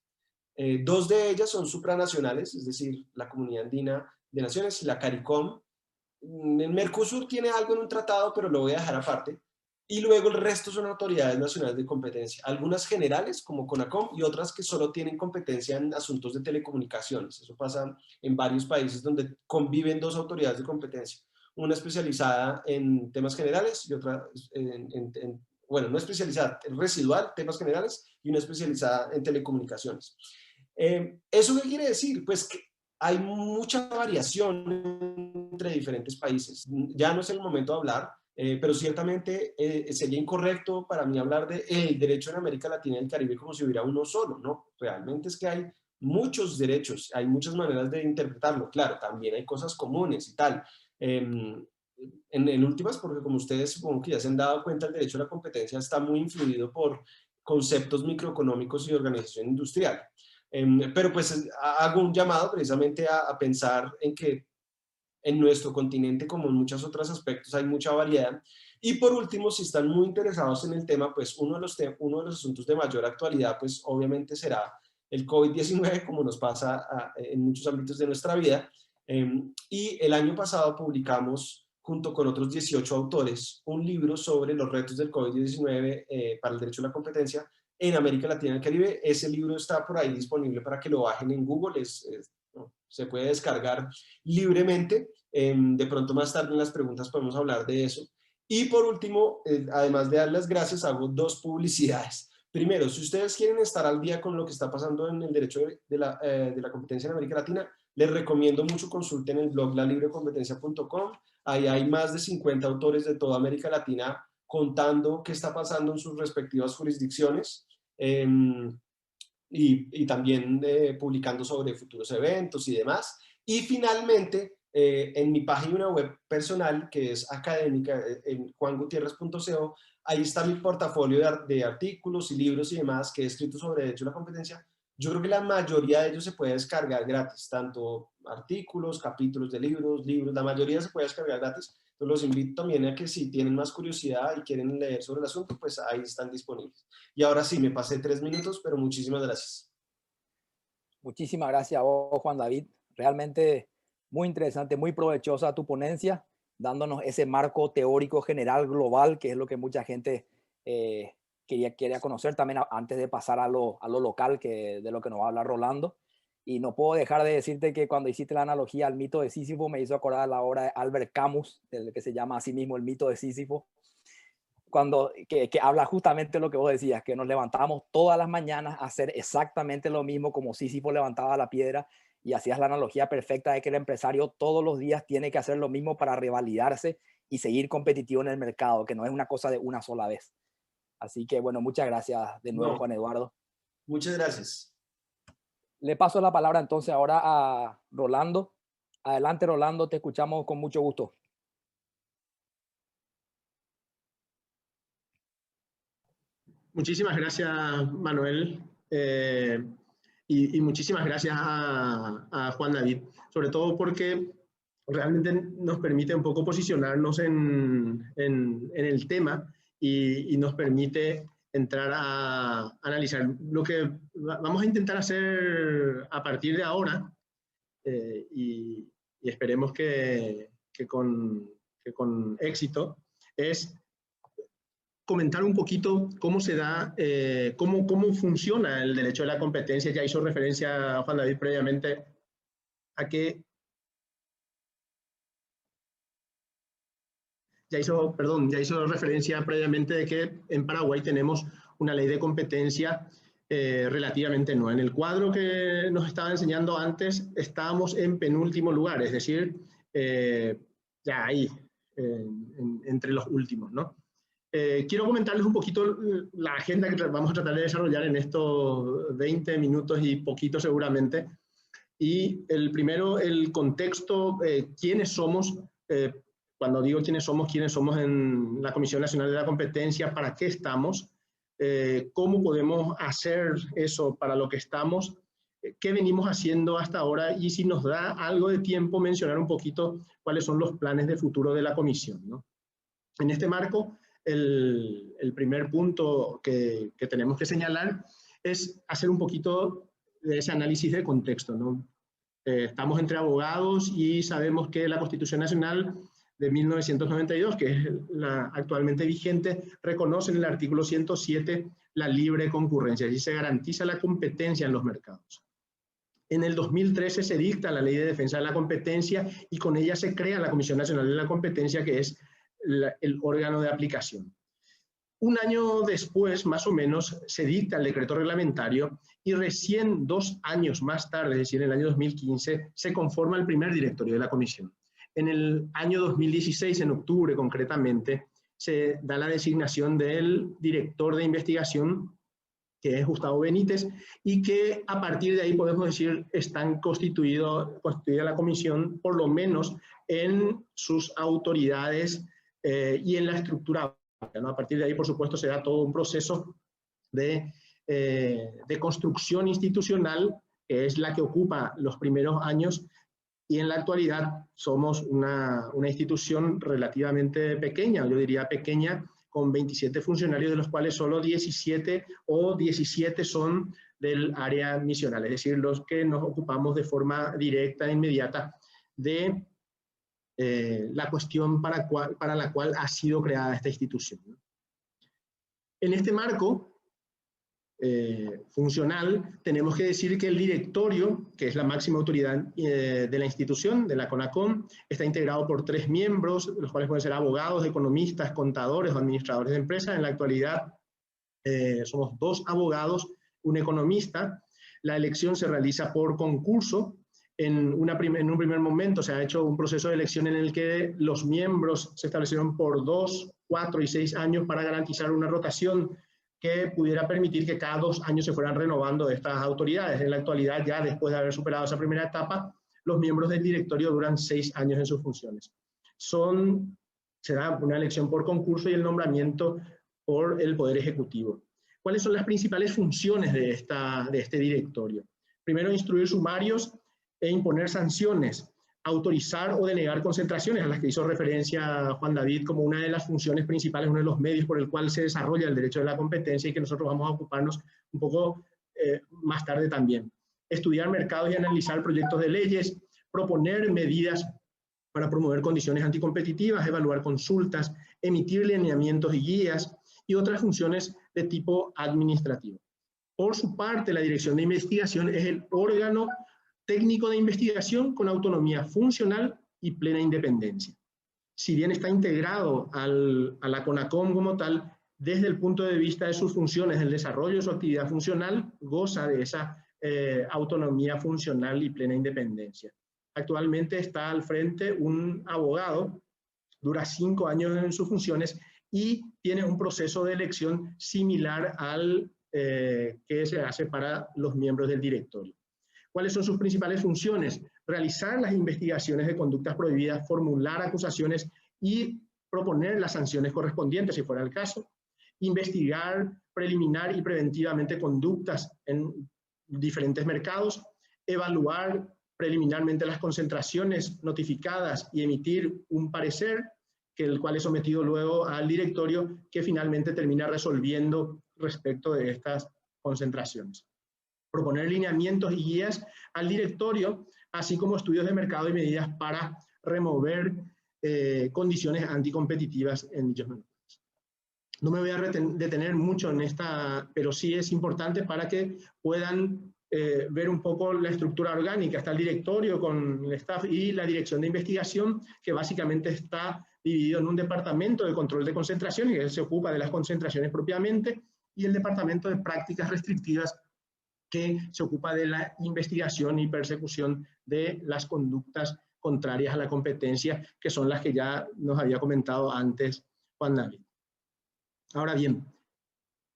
C: 2 de ellas son supranacionales, es decir, la Comunidad Andina de Naciones y la CARICOM. El Mercosur tiene algo en un tratado, pero lo voy a dejar aparte. Y luego el resto son autoridades nacionales de competencia, algunas generales como CONACOM y otras que solo tienen competencia en asuntos de telecomunicaciones. Eso pasa en varios países donde conviven 2 autoridades de competencia. Una especializada en temas generales y otra, bueno, no especializada, en residual, temas generales, y una especializada en telecomunicaciones. ¿Eso qué quiere decir? Pues que hay mucha variación entre diferentes países. Ya no es el momento de hablar, pero ciertamente sería incorrecto para mí hablar del derecho en América Latina y el Caribe como si hubiera uno solo, ¿no? Realmente es que hay muchos derechos, hay muchas maneras de interpretarlo. Claro, también hay cosas comunes y tal. En últimas, porque como ustedes supongo que ya se han dado cuenta, el derecho a la competencia está muy influido por conceptos microeconómicos y de organización industrial. Pero pues hago un llamado precisamente a pensar en que en nuestro continente, como en muchos otros aspectos, hay mucha variedad. Y por último, si están muy interesados en el tema, pues uno de los asuntos de mayor actualidad, pues obviamente será el COVID-19, como nos pasa en muchos ámbitos de nuestra vida. Y el año pasado publicamos, junto con otros 18 autores, un libro sobre los retos del COVID-19 para el derecho a la competencia en América Latina y el Caribe. Ese libro está por ahí disponible para que lo bajen en Google, se puede descargar libremente. De pronto más tarde en las preguntas podemos hablar de eso. Y por último, además de dar las gracias, hago 2 publicidades. Primero, si ustedes quieren estar al día con lo que está pasando en el derecho de la competencia en América Latina, les recomiendo mucho consulten el blog lalibrecompetencia.com. Ahí hay más de 50 autores de toda América Latina contando qué está pasando en sus respectivas jurisdicciones. Y también publicando sobre futuros eventos y demás. Y finalmente, en mi página web personal, que es académica, en juangutierrez.co, ahí está mi portafolio de artículos y libros y demás que he escrito sobre derecho a la competencia. Yo creo que la mayoría de ellos se puede descargar gratis, tanto artículos, capítulos de libros, la mayoría se puede descargar gratis. Entonces los invito también a que si tienen más curiosidad y quieren leer sobre el asunto, pues ahí están disponibles. Y ahora sí, me pasé 3 minutos, pero muchísimas gracias.
B: Muchísimas gracias a vos, Juan David. Realmente muy interesante, muy provechosa tu ponencia, dándonos ese marco teórico general global, que es lo que mucha gente quería conocer también antes de pasar a lo local, de lo que nos va a hablar Rolando. Y no puedo dejar de decirte que cuando hiciste la analogía al mito de Sísifo, me hizo acordar la obra de Albert Camus, el que se llama así mismo El mito de Sísifo, que habla justamente lo que vos decías, que nos levantamos todas las mañanas a hacer exactamente lo mismo como Sísifo levantaba la piedra, y hacías la analogía perfecta de que el empresario todos los días tiene que hacer lo mismo para revalidarse y seguir competitivo en el mercado, que no es una cosa de una sola vez. Así que bueno, muchas gracias de nuevo, Juan Eduardo.
C: Muchas gracias.
B: Le paso la palabra entonces ahora a Rolando. Adelante, Rolando, te escuchamos con mucho gusto.
E: Muchísimas gracias, Manuel, y muchísimas gracias a Juan David, sobre todo porque realmente nos permite un poco posicionarnos en el tema y nos permite entrar a analizar. Lo que vamos a intentar hacer a partir de ahora, y esperemos que con éxito, es comentar un poquito cómo se da, cómo funciona el derecho de la competencia. Ya hizo referencia Juan David previamente a que ya hizo referencia previamente de que en Paraguay tenemos una ley de competencia relativamente nueva. En el cuadro que nos estaba enseñando antes, estábamos en penúltimo lugar, es decir, ya ahí, entre los últimos, ¿no? Quiero comentarles un poquito la agenda que vamos a tratar de desarrollar en estos 20 minutos y poquito seguramente. Y el primero, el contexto, quiénes somos. Cuando digo quiénes somos en la Comisión Nacional de la Competencia, para qué estamos, cómo podemos hacer eso para lo que estamos, qué venimos haciendo hasta ahora, y si nos da algo de tiempo mencionar un poquito cuáles son los planes de futuro de la Comisión, ¿no? En este marco, el primer punto que tenemos que señalar es hacer un poquito de ese análisis de contexto, ¿no? Estamos entre abogados y sabemos que la Constitución Nacional de 1992, que es la actualmente vigente, reconoce en el artículo 107 la libre concurrencia, y se garantiza la competencia en los mercados. En el 2013 se dicta la Ley de Defensa de la Competencia y con ella se crea la Comisión Nacional de la Competencia, que es el órgano de aplicación. Un año después, más o menos, se dicta el decreto reglamentario y recién 2 años más tarde, es decir, en el año 2015, se conforma el primer directorio de la Comisión. En el año 2016, en octubre concretamente, se da la designación del director de investigación, que es Gustavo Benítez, y que a partir de ahí podemos decir están constituida la comisión, por lo menos en sus autoridades y en la estructura, ¿no? A partir de ahí, por supuesto, se da todo un proceso de construcción institucional, que es la que ocupa los primeros años, y en la actualidad somos una institución relativamente pequeña, yo diría pequeña, con 27 funcionarios, de los cuales solo 17 son del área misional, es decir, los que nos ocupamos de forma directa e inmediata de la cuestión para la cual ha sido creada esta institución. En este marco funcional, tenemos que decir que el directorio, que es la máxima autoridad de la institución, de la CONACOM, está integrado por 3 miembros, los cuales pueden ser abogados, economistas, contadores o administradores de empresas. En la actualidad somos 2 abogados, un economista. La elección se realiza por concurso. En un primer momento se ha hecho un proceso de elección en el que los miembros se establecieron por 2, 4 y 6 años para garantizar una rotación que pudiera permitir que cada 2 años se fueran renovando estas autoridades. En la actualidad, ya después de haber superado esa primera etapa, los miembros del directorio duran 6 años en sus funciones. Será una elección por concurso y el nombramiento por el Poder Ejecutivo. ¿Cuáles son las principales funciones de este directorio? Primero, instruir sumarios e imponer sanciones, autorizar o denegar concentraciones, a las que hizo referencia Juan David como una de las funciones principales, uno de los medios por el cual se desarrolla el derecho de la competencia, y que nosotros vamos a ocuparnos un poco más tarde también. Estudiar mercados y analizar proyectos de leyes, proponer medidas para promover condiciones anticompetitivas, evaluar consultas, emitir lineamientos y guías, y otras funciones de tipo administrativo. Por su parte, la Dirección de Investigación es el órgano técnico de investigación con autonomía funcional y plena independencia. Si bien está integrado a la CONACOM como tal, desde el punto de vista de sus funciones, el desarrollo de su actividad funcional, goza de esa autonomía funcional y plena independencia. Actualmente está al frente un abogado, dura 5 años en sus funciones y tiene un proceso de elección similar al que se hace para los miembros del directorio. ¿Cuáles son sus principales funciones? Realizar las investigaciones de conductas prohibidas, formular acusaciones y proponer las sanciones correspondientes, si fuera el caso. Investigar preliminar y preventivamente conductas en diferentes mercados. Evaluar preliminarmente las concentraciones notificadas y emitir un parecer, el cual es sometido luego al directorio, que finalmente termina resolviendo respecto de estas concentraciones. Proponer lineamientos y guías al directorio, así como estudios de mercado y medidas para remover condiciones anticompetitivas en dichos mercados. No me voy a detener mucho en esta, pero sí es importante para que puedan ver un poco la estructura orgánica. Está el directorio con el staff y la dirección de investigación, que básicamente está dividido en un departamento de control de concentraciones, que se ocupa de las concentraciones propiamente, y el departamento de prácticas restrictivas, que se ocupa de la investigación y persecución de las conductas contrarias a la competencia, que son las que ya nos había comentado antes Juan David. Ahora bien,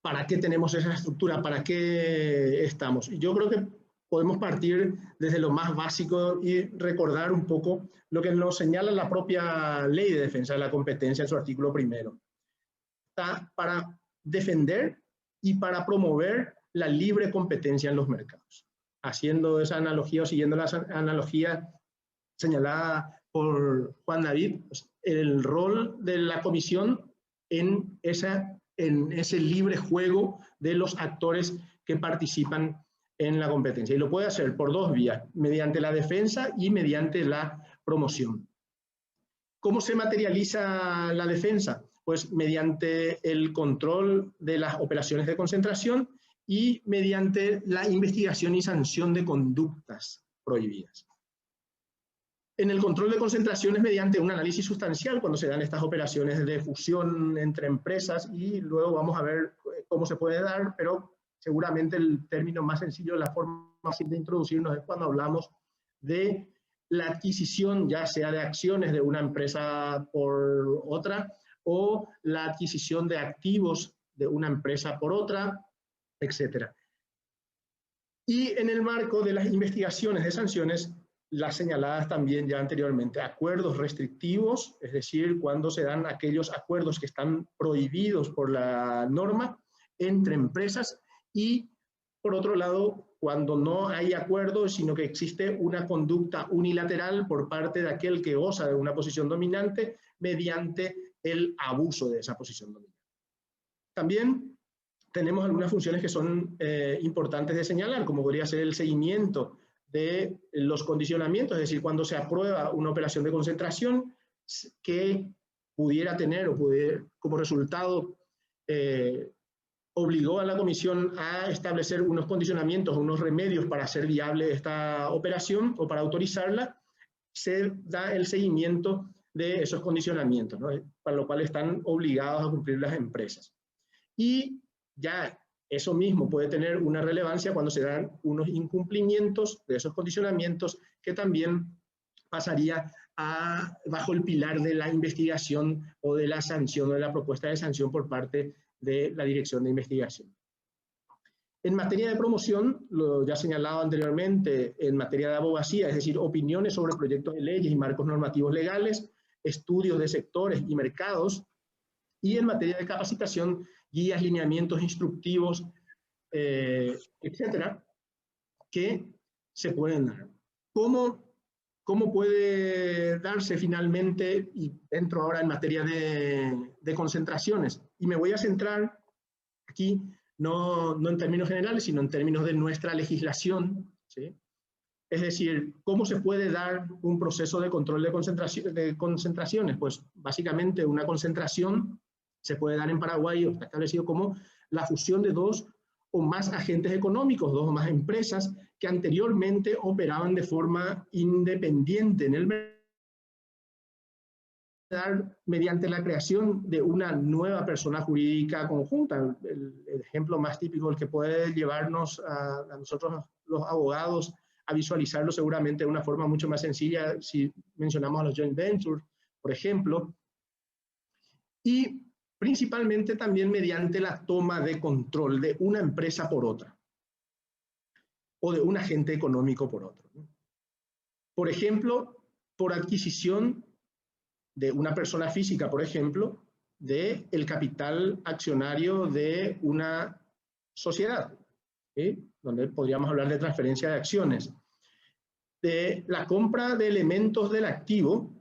E: ¿para qué tenemos esa estructura? ¿Para qué estamos? Yo creo que podemos partir desde lo más básico y recordar un poco lo que nos señala la propia Ley de Defensa de la Competencia en su artículo 1. Está para defender y para promover la libre competencia en los mercados. Haciendo esa analogía o siguiendo la analogía señalada por Juan David, pues, el rol de la comisión en ese libre juego de los actores que participan en la competencia. Y lo puede hacer por dos vías, mediante la defensa y mediante la promoción. ¿Cómo se materializa la defensa? Pues mediante el control de las operaciones de concentración y mediante la investigación y sanción de conductas prohibidas. En el control de concentraciones mediante un análisis sustancial cuando se dan estas operaciones de fusión entre empresas, y luego vamos a ver cómo se puede dar, pero seguramente el término más sencillo, la forma más fácil de introducirnos es cuando hablamos de la adquisición, ya sea de acciones de una empresa por otra, o la adquisición de activos de una empresa por otra, etc. Y en el marco de las investigaciones de sanciones, las señaladas también ya anteriormente, acuerdos restrictivos, es decir, cuando se dan aquellos acuerdos que están prohibidos por la norma entre empresas, y por otro lado, cuando no hay acuerdo, sino que existe una conducta unilateral por parte de aquel que goza de una posición dominante mediante el abuso de esa posición dominante. También tenemos algunas funciones que son importantes de señalar, como podría ser el seguimiento de los condicionamientos, es decir, cuando se aprueba una operación de concentración que pudiera tener o como resultado obligó a la comisión a establecer unos condicionamientos, unos remedios para hacer viable esta operación o para autorizarla, se da el seguimiento de esos condicionamientos, ¿no? Para lo cual están obligados a cumplir las empresas. Y ya eso mismo puede tener una relevancia cuando se dan unos incumplimientos de esos condicionamientos, que también pasaría bajo el pilar de la investigación o de la sanción o de la propuesta de sanción por parte de la Dirección de Investigación. En materia de promoción, lo ya señalado anteriormente, en materia de abogacía, es decir, opiniones sobre proyectos de leyes y marcos normativos legales, estudios de sectores y mercados, y en materia de capacitación, guías, lineamientos instructivos, etcétera, que se pueden dar. ¿Cómo puede darse finalmente? Y entro ahora en materia de concentraciones, y me voy a centrar aquí no en términos generales, sino en términos de nuestra legislación, ¿sí? Es decir, ¿cómo se puede dar un proceso de control de concentraciones? Pues básicamente una concentración se puede dar en Paraguay, está establecido como la fusión de dos o más agentes económicos, dos o más empresas que anteriormente operaban de forma independiente en el mercado, mediante la creación de una nueva persona jurídica conjunta. El ejemplo más típico, el que puede llevarnos a nosotros los abogados a visualizarlo seguramente de una forma mucho más sencilla si mencionamos a los joint ventures, por ejemplo, y principalmente también mediante la toma de control de una empresa por otra, o de un agente económico por otro. Por ejemplo, por adquisición de una persona física, por ejemplo, del capital accionario de una sociedad, ¿sí? Donde podríamos hablar de transferencia de acciones. de la compra de elementos del activo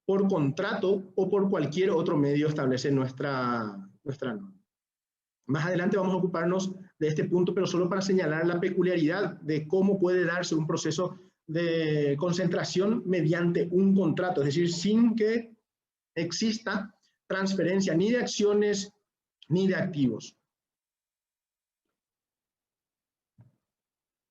E: por contrato o por cualquier otro medio establece nuestra norma. Más adelante vamos a ocuparnos de este punto, pero solo para señalar la peculiaridad de cómo puede darse un proceso de concentración mediante un contrato, es decir, sin que exista transferencia ni de acciones ni de activos.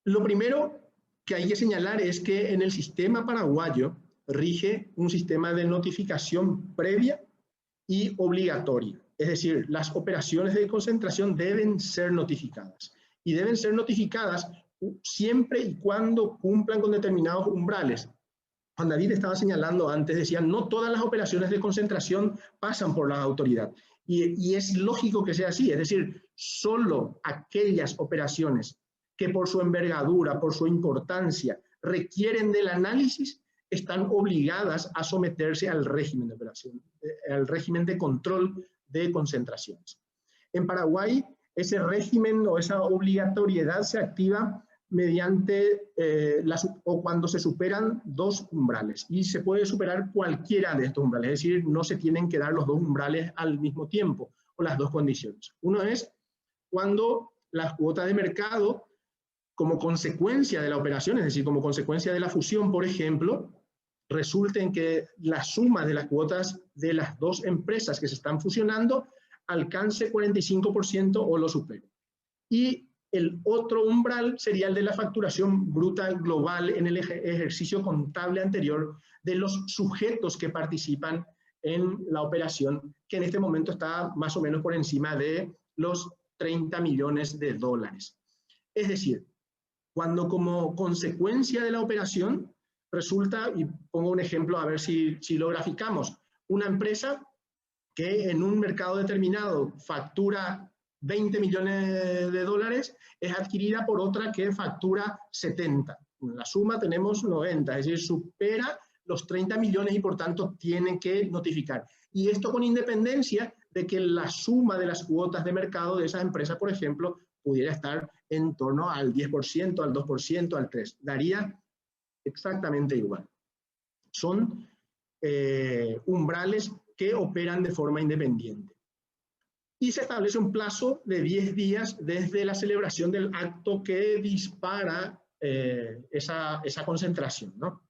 E: Lo primero que hay que señalar es que en el sistema paraguayo rige un sistema de notificación previa y obligatoria. Es decir, las operaciones de concentración deben ser notificadas. Y deben ser notificadas siempre y cuando cumplan con determinados umbrales. Juan David estaba señalando antes, decía, no todas las operaciones de concentración pasan por la autoridad. Y es lógico que sea así. Es decir, solo aquellas operaciones que por su envergadura, por su importancia, requieren del análisis, están obligadas a someterse al régimen de operación, al régimen de control de concentraciones. En Paraguay, ese régimen o esa obligatoriedad se activa mediante o cuando se superan 2 umbrales, y se puede superar cualquiera de estos umbrales, es decir, no se tienen que dar los 2 umbrales al mismo tiempo, o las 2 condiciones. Uno es cuando las cuotas de mercado, como consecuencia de la operación, es decir, como consecuencia de la fusión, por ejemplo, resulta en que la suma de las cuotas de las 2 empresas que se están fusionando alcance 45% o lo supere. Y el otro umbral sería el de la facturación bruta global en el ejercicio contable anterior de los sujetos que participan en la operación, que en este momento está más o menos por encima de los 30 millones de dólares. Es decir, cuando como consecuencia de la operación resulta, y pongo un ejemplo a ver si lo graficamos, una empresa que en un mercado determinado factura 20 millones de dólares es adquirida por otra que factura 70. En la suma tenemos 90, es decir, supera los 30 millones y por tanto tienen que notificar. Y esto con independencia de que la suma de las cuotas de mercado de esas empresas, por ejemplo, pudiera estar en torno al 10%, al 2%, al 3%. Daría exactamente igual. Son umbrales que operan de forma independiente. Y se establece un plazo de 10 días desde la celebración del acto que dispara esa concentración, ¿no?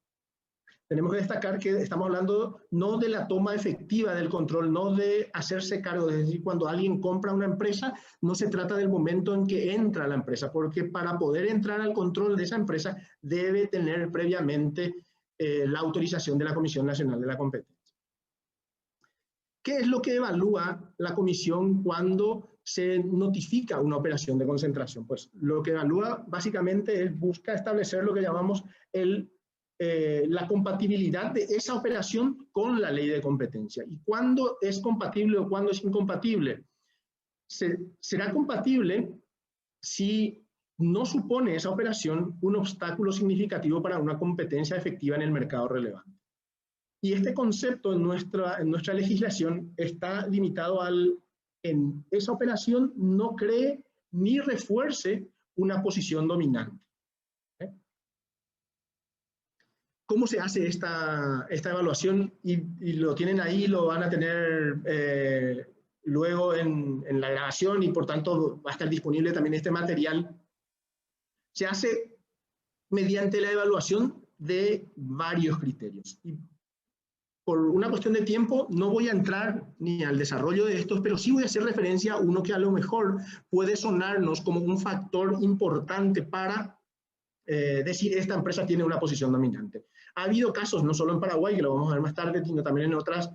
E: Tenemos que destacar que estamos hablando no de la toma efectiva del control, no de hacerse cargo, es decir, cuando alguien compra una empresa, no se trata del momento en que entra a la empresa, porque para poder entrar al control de esa empresa debe tener previamente la autorización de la Comisión Nacional de la Competencia. ¿Qué es lo que evalúa la Comisión cuando se notifica una operación de concentración? Pues lo que evalúa básicamente es busca establecer lo que llamamos la compatibilidad de esa operación con la ley de competencia. ¿Y cuándo es compatible o cuándo es incompatible? Será compatible si no supone esa operación un obstáculo significativo para una competencia efectiva en el mercado relevante. Y este concepto en nuestra legislación está limitado en esa operación no cree ni refuerce una posición dominante. ¿Cómo se hace esta evaluación? Y lo tienen ahí, lo van a tener luego en la grabación y por tanto va a estar disponible también este material. Se hace mediante la evaluación de varios criterios. Y por una cuestión de tiempo no voy a entrar ni al desarrollo de estos, pero sí voy a hacer referencia a uno que a lo mejor puede sonarnos como un factor importante para decir esta empresa tiene una posición dominante. Ha habido casos, no solo en Paraguay, que lo vamos a ver más tarde, sino también en otras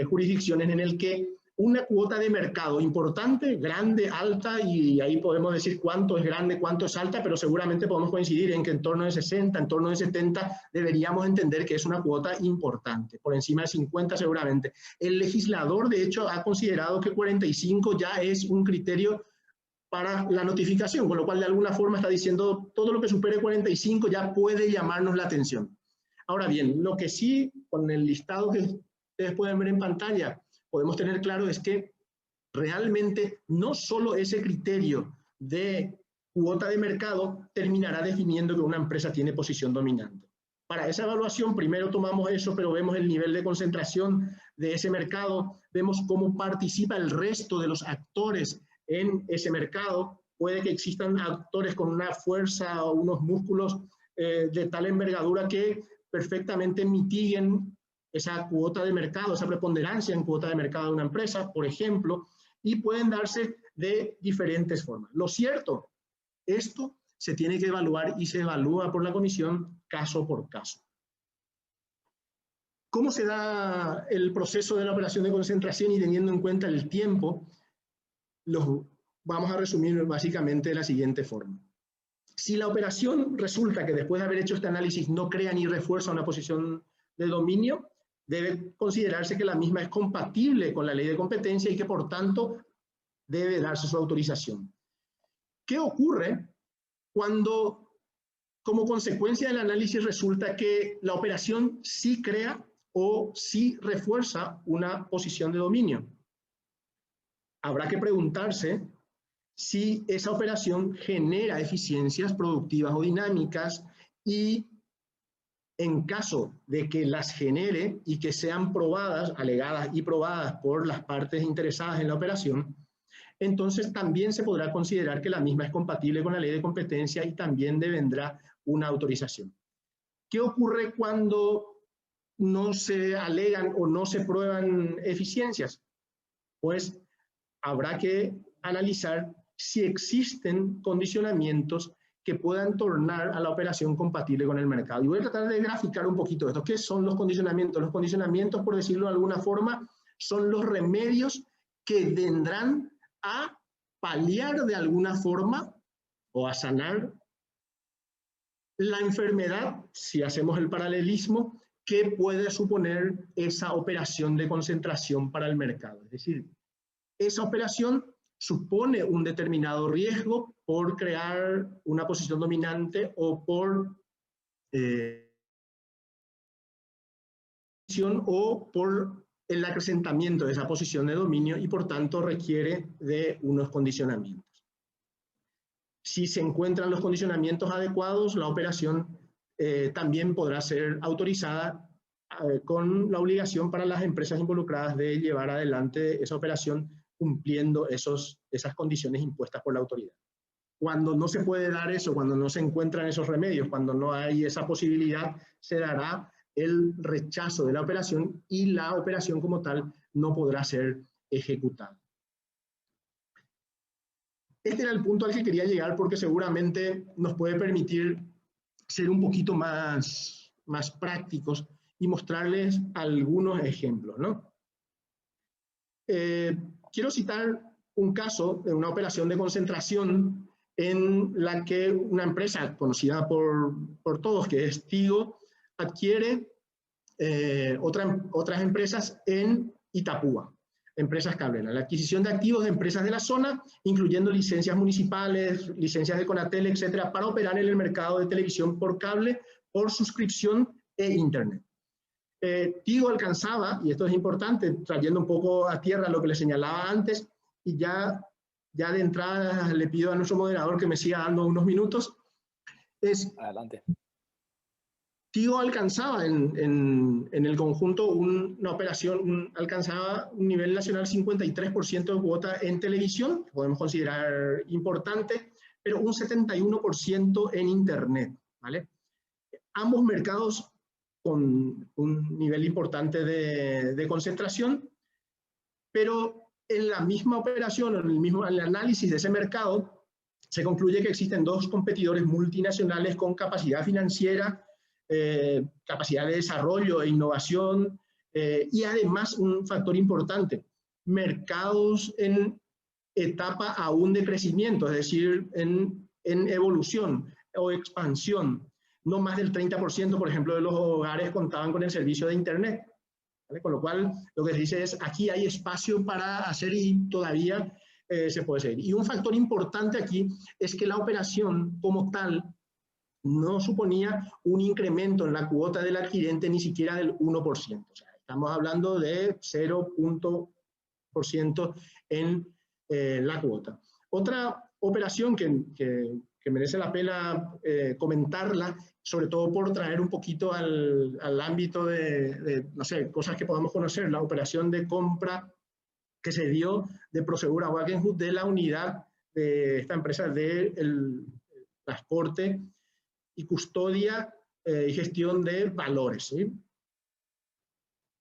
E: jurisdicciones en el que una cuota de mercado importante, grande, alta, y ahí podemos decir cuánto es grande, cuánto es alta, pero seguramente podemos coincidir en que en torno de 60, en torno de 70, deberíamos entender que es una cuota importante, por encima de 50 seguramente. El legislador, de hecho, ha considerado que 45 ya es un criterio para la notificación, con lo cual de alguna forma está diciendo todo lo que supere 45 ya puede llamarnos la atención. Ahora bien, lo que sí, con el listado que ustedes pueden ver en pantalla, podemos tener claro es que realmente no solo ese criterio de cuota de mercado terminará definiendo que una empresa tiene posición dominante. Para esa evaluación, primero tomamos eso, pero vemos el nivel de concentración de ese mercado, vemos cómo participa el resto de los actores en ese mercado. Puede que existan actores con una fuerza o unos músculos de tal envergadura que perfectamente mitiguen esa cuota de mercado, esa preponderancia en cuota de mercado de una empresa, por ejemplo, y pueden darse de diferentes formas. Lo cierto, esto se tiene que evaluar y se evalúa por la comisión caso por caso. ¿Cómo se da el proceso de la operación de concentración y teniendo en cuenta el tiempo? Vamos a resumir básicamente de la siguiente forma. Si la operación resulta que después de haber hecho este análisis no crea ni refuerza una posición de dominio, debe considerarse que la misma es compatible con la ley de competencia y que por tanto debe darse su autorización. ¿Qué ocurre cuando, como consecuencia del análisis, resulta que la operación sí crea o sí refuerza una posición de dominio? Habrá que preguntarse si esa operación genera eficiencias productivas o dinámicas y en caso de que las genere y que sean probadas, alegadas y probadas por las partes interesadas en la operación, entonces también se podrá considerar que la misma es compatible con la ley de competencia y también devendrá una autorización. ¿Qué ocurre cuando no se alegan o no se prueban eficiencias? Pues habrá que analizar si existen condicionamientos que puedan tornar a la operación compatible con el mercado. Y voy a tratar de graficar un poquito esto. ¿Qué son los condicionamientos? Los condicionamientos, por decirlo de alguna forma, son los remedios que vendrán a paliar de alguna forma o a sanar la enfermedad, si hacemos el paralelismo, que puede suponer esa operación de concentración para el mercado. Es decir, esa operación supone un determinado riesgo por crear una posición dominante o por el acrecentamiento de esa posición de dominio y por tanto requiere de unos condicionamientos. Si se encuentran los condicionamientos adecuados, la operación también podrá ser autorizada con la obligación para las empresas involucradas de llevar adelante esa operación cumpliendo esas condiciones impuestas por la autoridad. Cuando no se puede dar eso, cuando no se encuentran esos remedios, cuando no hay esa posibilidad, se dará el rechazo de la operación y la operación como tal no podrá ser ejecutada. Este era el punto al que quería llegar porque seguramente nos puede permitir ser un poquito más prácticos y mostrarles algunos ejemplos, ¿no? Quiero citar un caso de una operación de concentración en la que una empresa conocida por todos, que es Tigo, adquiere otras empresas en Itapúa, empresas cableras. La adquisición de activos de empresas de la zona, incluyendo licencias municipales, licencias de Conatel, etcétera, para operar en el mercado de televisión por cable, por suscripción e internet. Tigo alcanzaba, y esto es importante, trayendo un poco a tierra lo que le señalaba antes, y ya de entrada le pido a nuestro moderador que me siga dando unos minutos.
B: Adelante.
E: Tigo alcanzaba en el conjunto una operación, alcanzaba un nivel nacional 53% de cuota en televisión, que podemos considerar importante, pero un 71% en internet, ¿vale? Ambos mercados con un nivel importante de concentración, pero en la misma operación, en el mismo análisis de ese mercado, se concluye que existen dos competidores multinacionales con capacidad financiera, capacidad de desarrollo e innovación, y además un factor importante, mercados en etapa aún de crecimiento, es decir, en evolución o expansión. No más del 30%, por ejemplo, de los hogares contaban con el servicio de internet, ¿vale? Con lo cual, lo que se dice es, aquí hay espacio para hacer y todavía se puede seguir. Y un factor importante aquí es que la operación como tal no suponía un incremento en la cuota del adquirente ni siquiera del 1%. O sea, estamos hablando de 0% en la cuota. Otra operación que merece la pena comentarla, sobre todo por traer un poquito al ámbito de, no sé, cosas que podamos conocer, la operación de compra que se dio de Prosegur Wagenhut de la unidad de esta empresa de transporte y custodia y gestión de valores, ¿sí?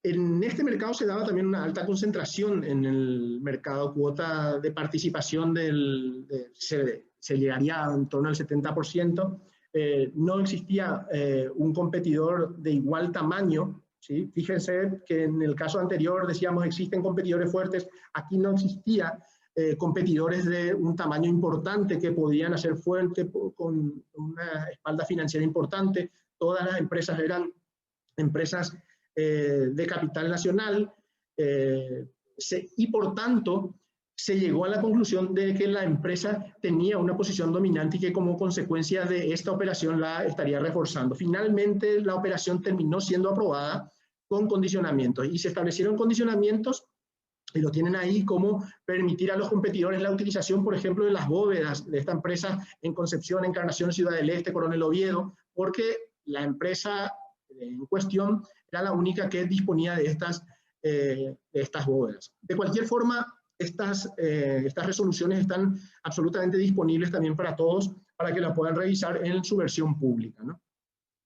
E: En este mercado se daba también una alta concentración en el mercado, cuota de participación se llegaría en torno al 70%. No existía un competidor de igual tamaño, ¿sí? Fíjense que en el caso anterior decíamos existen competidores fuertes, aquí no existía competidores de un tamaño importante que podían hacer fuerte con una espalda financiera importante. Todas las empresas eran empresas de capital nacional y por tanto se llegó a la conclusión de que la empresa tenía una posición dominante y que como consecuencia de esta operación la estaría reforzando. Finalmente la operación terminó siendo aprobada con condicionamientos y se establecieron condicionamientos y lo tienen ahí, como permitir a los competidores la utilización, por ejemplo, de las bóvedas de esta empresa en Concepción, Encarnación, Ciudad del Este, Coronel Oviedo, porque la empresa en cuestión era la única que disponía de estas bóvedas. De cualquier forma, estas resoluciones están absolutamente disponibles también para todos, para que las puedan revisar en su versión pública, ¿no?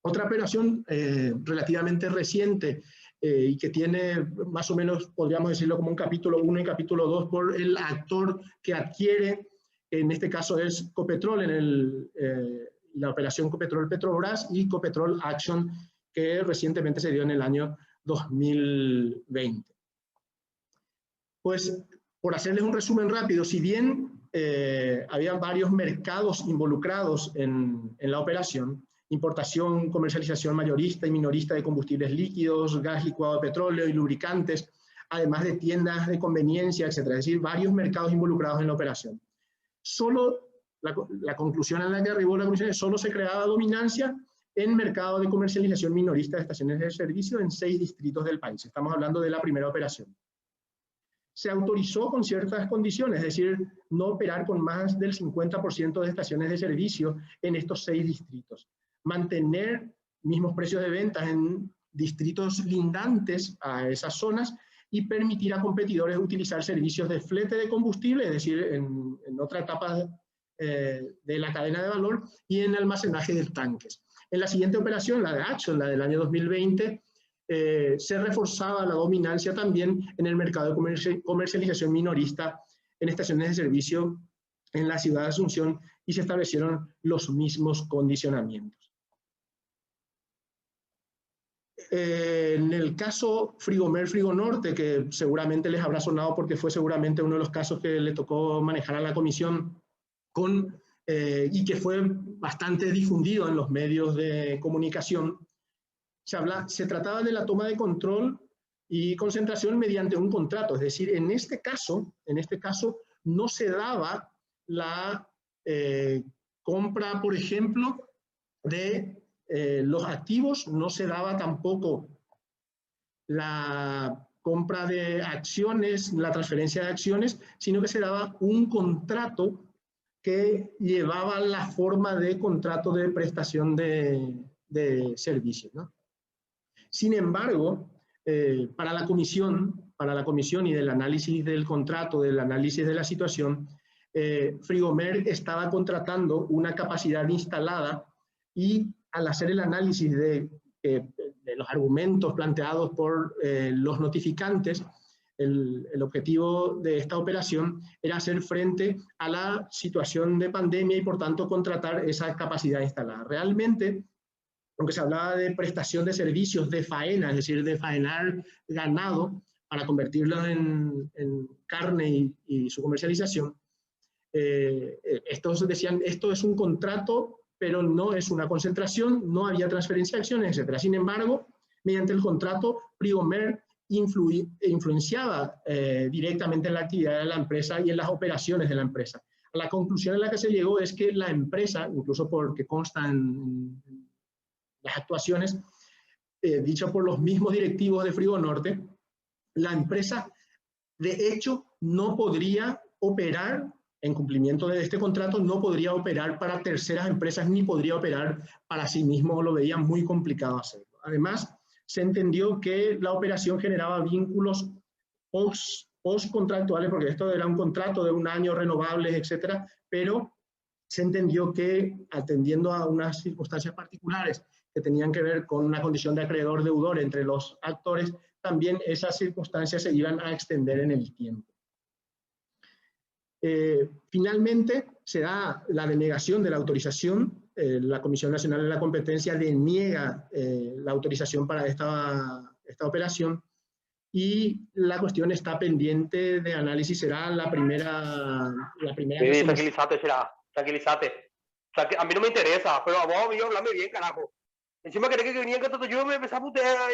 E: Otra operación relativamente reciente y que tiene más o menos, podríamos decirlo como un capítulo 1 y capítulo 2 por el actor que adquiere, en este caso es Copetrol, en la operación Copetrol-Petrobras y Copetrol Action, que recientemente se dio en el año 2020. Pues, por hacerles un resumen rápido, si bien había varios mercados involucrados en la operación, importación, comercialización mayorista y minorista de combustibles líquidos, gas licuado de petróleo y lubricantes, además de tiendas de conveniencia, etc. Es decir, varios mercados involucrados en la operación. Solo la conclusión a la que arribó la comisión es solo se creaba dominancia en mercado de comercialización minorista de estaciones de servicio en 6 distritos del país. Estamos hablando de la primera operación. Se autorizó con ciertas condiciones, es decir, no operar con más del 50% de estaciones de servicio en estos 6 distritos. Mantener mismos precios de ventas en distritos lindantes a esas zonas y permitir a competidores utilizar servicios de flete de combustible, es decir, en otra etapa de la cadena de valor, y en almacenaje de tanques. En la siguiente operación, la de Action, la del año 2020, se reforzaba la dominancia también en el mercado de comercialización minorista en estaciones de servicio en la ciudad de Asunción y se establecieron los mismos condicionamientos. En el caso Frigomer Frigonorte, que seguramente les habrá sonado porque fue seguramente uno de los casos que le tocó manejar a la comisión y que fue bastante difundido en los medios de comunicación, se trataba de la toma de control y concentración mediante un contrato. Es decir, en este caso no se daba la compra, por ejemplo, de los activos, no se daba tampoco la compra de acciones, la transferencia de acciones, sino que se daba un contrato que llevaba la forma de contrato de prestación de servicios, ¿no? Sin embargo, para la comisión y del análisis del contrato, del análisis de la situación, Frigomer estaba contratando una capacidad instalada y al hacer el análisis de los argumentos planteados por los notificantes, el objetivo de esta operación era hacer frente a la situación de pandemia y por tanto contratar esa capacidad instalada. Realmente, aunque se hablaba de prestación de servicios de faena, es decir, de faenar ganado para convertirlo en carne y su comercialización, estos decían, esto es un contrato, pero no es una concentración, no había transferencia de acciones, etc. Sin embargo, mediante el contrato, Frigomer influenciaba directamente en la actividad de la empresa y en las operaciones de la empresa. La conclusión a la que se llegó es que la empresa, incluso porque constan las actuaciones dichas por los mismos directivos de Frigonorte, la empresa de hecho no podría operar en cumplimiento de este contrato, no podría operar para terceras empresas ni podría operar para sí mismo, lo veía muy complicado hacerlo. Además, se entendió que la operación generaba vínculos post-contractuales, porque esto era un contrato de un año, renovables, etcétera, pero se entendió que, atendiendo a unas circunstancias particulares que tenían que ver con una condición de acreedor-deudor entre los actores, también esas circunstancias se iban a extender en el tiempo. Finalmente, se da la denegación de la autorización. La Comisión Nacional de la Competencia deniega la autorización para esta operación y la cuestión está pendiente de análisis. Será la primera
F: Sí, tranquilízate, será. Tranquilízate. O sea, que a mí no me interesa, pero a vos, amigo, hablame bien, carajo. Encima querés que venía que todo yo me empecé a putear.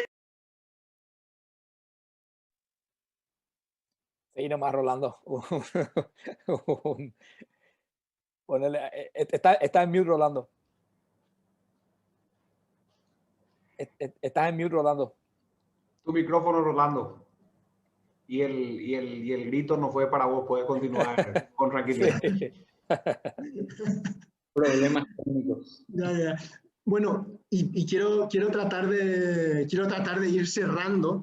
B: Sí, nomás, Rolando. Está en mute, Rolando. Estás en mute, Rolando.
A: Tu micrófono, Rolando. Y el grito no fue para vos, puedes continuar con tranquilidad.
B: Sí.
G: Problemas técnicos.
E: Ya. Bueno, y quiero tratar de ir cerrando,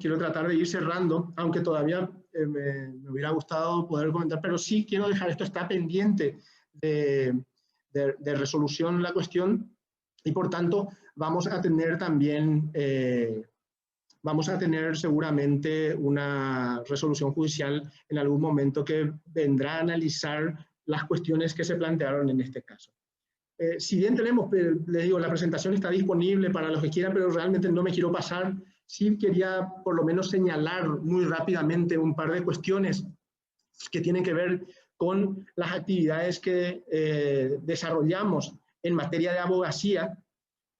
E: aunque todavía me hubiera gustado poder comentar, pero sí quiero dejar esto, está pendiente de resolución la cuestión, y por tanto vamos a tener también, seguramente una resolución judicial en algún momento que vendrá a analizar las cuestiones que se plantearon en este caso. Si bien tenemos, les digo, la presentación está disponible para los que quieran, pero realmente no me quiero pasar. Sí quería por lo menos señalar muy rápidamente un par de cuestiones que tienen que ver con las actividades que desarrollamos en materia de abogacía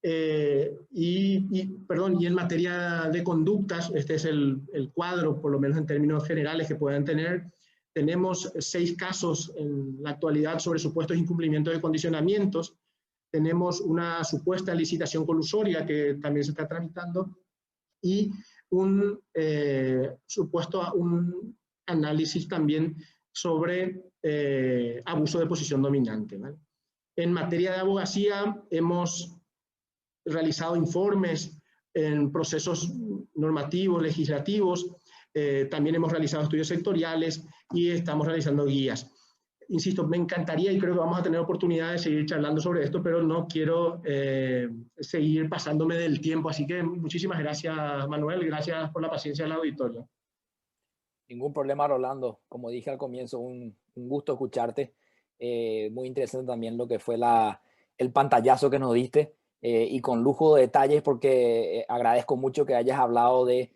E: y en materia de conductas. Este es el cuadro, por lo menos en términos generales, que puedan tener. Tenemos 6 casos en la actualidad sobre supuestos incumplimientos de condicionamientos. Tenemos una supuesta licitación colusoria que también se está tramitando y un análisis también sobre abuso de posición dominante, ¿vale? En materia de abogacía hemos realizado informes en procesos normativos, legislativos. También hemos realizado estudios sectoriales y estamos realizando guías. Insisto, me encantaría y creo que vamos a tener oportunidad de seguir charlando sobre esto, pero no quiero seguir pasándome del tiempo. Así que muchísimas gracias, Manuel. Gracias por la paciencia del auditorio.
B: Ningún problema, Rolando. Como dije al comienzo, un gusto escucharte. Muy interesante también lo que fue el pantallazo que nos diste y con lujo de detalles, porque agradezco mucho que hayas hablado de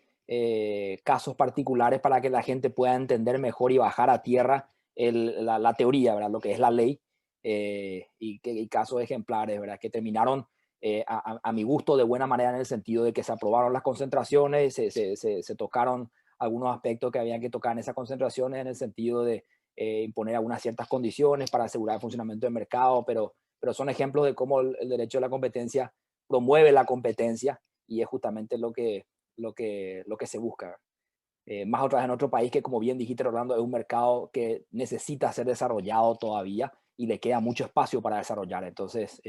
B: casos particulares para que la gente pueda entender mejor y bajar a tierra la teoría, ¿verdad? Lo que es la ley y casos ejemplares, ¿verdad? Que terminaron a mi gusto de buena manera, en el sentido de que se aprobaron las concentraciones, se tocaron algunos aspectos que habían que tocar en esas concentraciones, en el sentido de imponer algunas ciertas condiciones para asegurar el funcionamiento del mercado, pero son ejemplos de cómo el derecho de la competencia promueve la competencia y es justamente lo que se busca. Más otra vez en otro país que, como bien dijiste, Rolando, es un mercado que necesita ser desarrollado todavía y le queda mucho espacio para desarrollar. Entonces,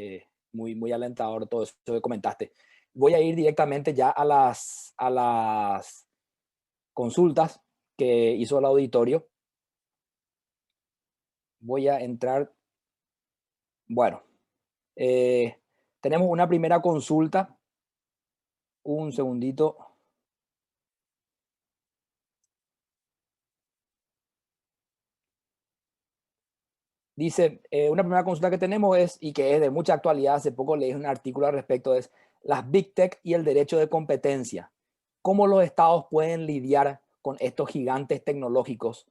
B: muy, muy alentador todo eso que comentaste. Voy a ir directamente ya a las consultas que hizo el auditorio. Voy a entrar. Bueno, tenemos una primera consulta. Un segundito. Dice, una primera consulta que tenemos es, y que es de mucha actualidad, hace poco leí un artículo al respecto, es las Big Tech y el derecho de competencia. ¿Cómo los estados pueden lidiar con estos gigantes tecnológicos,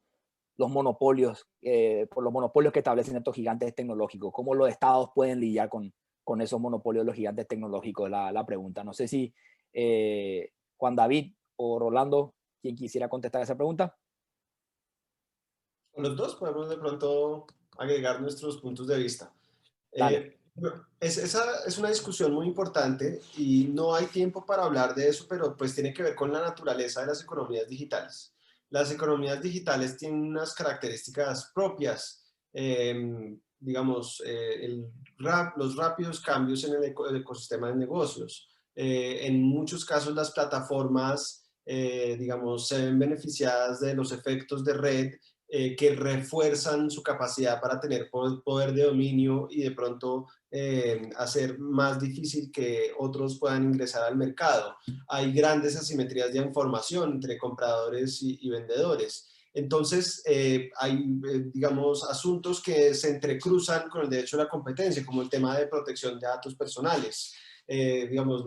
B: los monopolios que establecen estos gigantes tecnológicos? ¿Cómo los estados pueden lidiar con esos monopolios de los gigantes tecnológicos? La pregunta. No sé si Juan David o Rolando, quien quisiera contestar esa pregunta.
C: Los dos podemos de pronto agregar nuestros puntos de vista. Esa es una discusión muy importante y no hay tiempo para hablar de eso, pero pues tiene que ver con la naturaleza de las economías digitales. Las economías digitales tienen unas características propias digamos, los rápidos cambios en el ecosistema de negocios. En muchos casos las plataformas, digamos, se ven beneficiadas de los efectos de red que refuerzan su capacidad para tener poder de dominio y de pronto hacer más difícil que otros puedan ingresar al mercado. Hay grandes asimetrías de información entre compradores y vendedores. Entonces, hay, digamos, asuntos que se entrecruzan con el derecho a la competencia, como el tema de protección de datos personales. Digamos,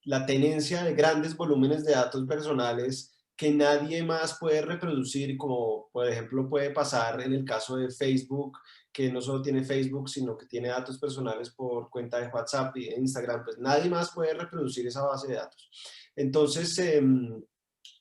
C: la tenencia de grandes volúmenes de datos personales que nadie más puede reproducir, como por ejemplo puede pasar en el caso de Facebook, que no solo tiene Facebook, sino que tiene datos personales por cuenta de WhatsApp y Instagram, pues nadie más puede reproducir esa base de datos. Entonces,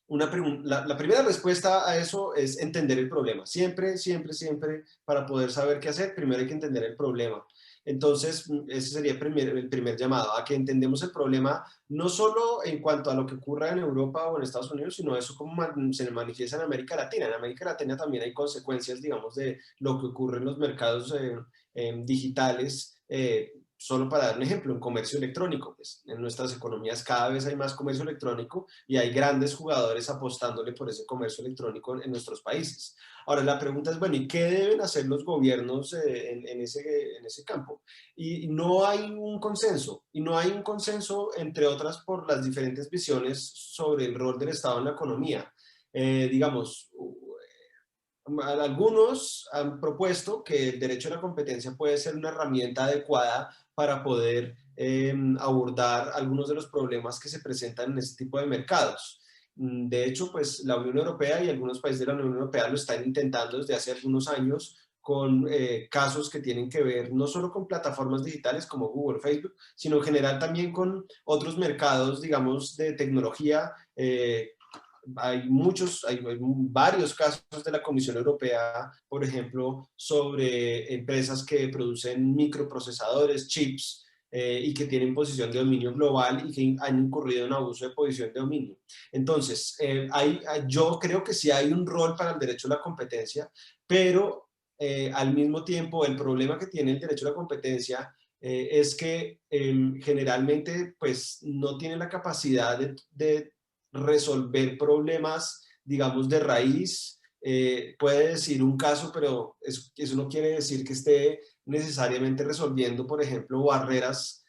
C: la primera respuesta a eso es entender el problema. Siempre, siempre, siempre, para poder saber qué hacer, primero hay que entender el problema. Entonces, ese sería el primer llamado, a que entendemos el problema no solo en cuanto a lo que ocurra en Europa o en Estados Unidos, sino eso como se manifiesta en América Latina. En América Latina también hay consecuencias, digamos, de lo que ocurre en los mercados digitales. Solo para dar un ejemplo, en comercio electrónico, pues en nuestras economías cada vez hay más comercio electrónico y hay grandes jugadores apostándole por ese comercio electrónico en nuestros países. Ahora la pregunta es, bueno, ¿y qué deben hacer los gobiernos en ese campo? Y no hay un consenso, entre otras por las diferentes visiones sobre el rol del Estado en la economía. Digamos, algunos han propuesto que el derecho a la competencia puede ser una herramienta adecuada para poder abordar algunos de los problemas que se presentan en este tipo de mercados. De hecho, pues la Unión Europea y algunos países de la Unión Europea lo están intentando desde hace algunos años con casos que tienen que ver no solo con plataformas digitales como Google, Facebook, sino en general también con otros mercados, digamos, de tecnología. Hay varios casos de la Comisión Europea, por ejemplo, sobre empresas que producen microprocesadores, chips, y que tienen posición de dominio global y que han incurrido en abuso de posición de dominio. Entonces, yo creo que sí hay un rol para el derecho a la competencia, pero al mismo tiempo el problema que tiene el derecho a la competencia es que generalmente pues, no tiene la capacidad de resolver problemas, digamos, de raíz. Puede decir un caso, pero eso no quiere decir que esté necesariamente resolviendo, por ejemplo, barreras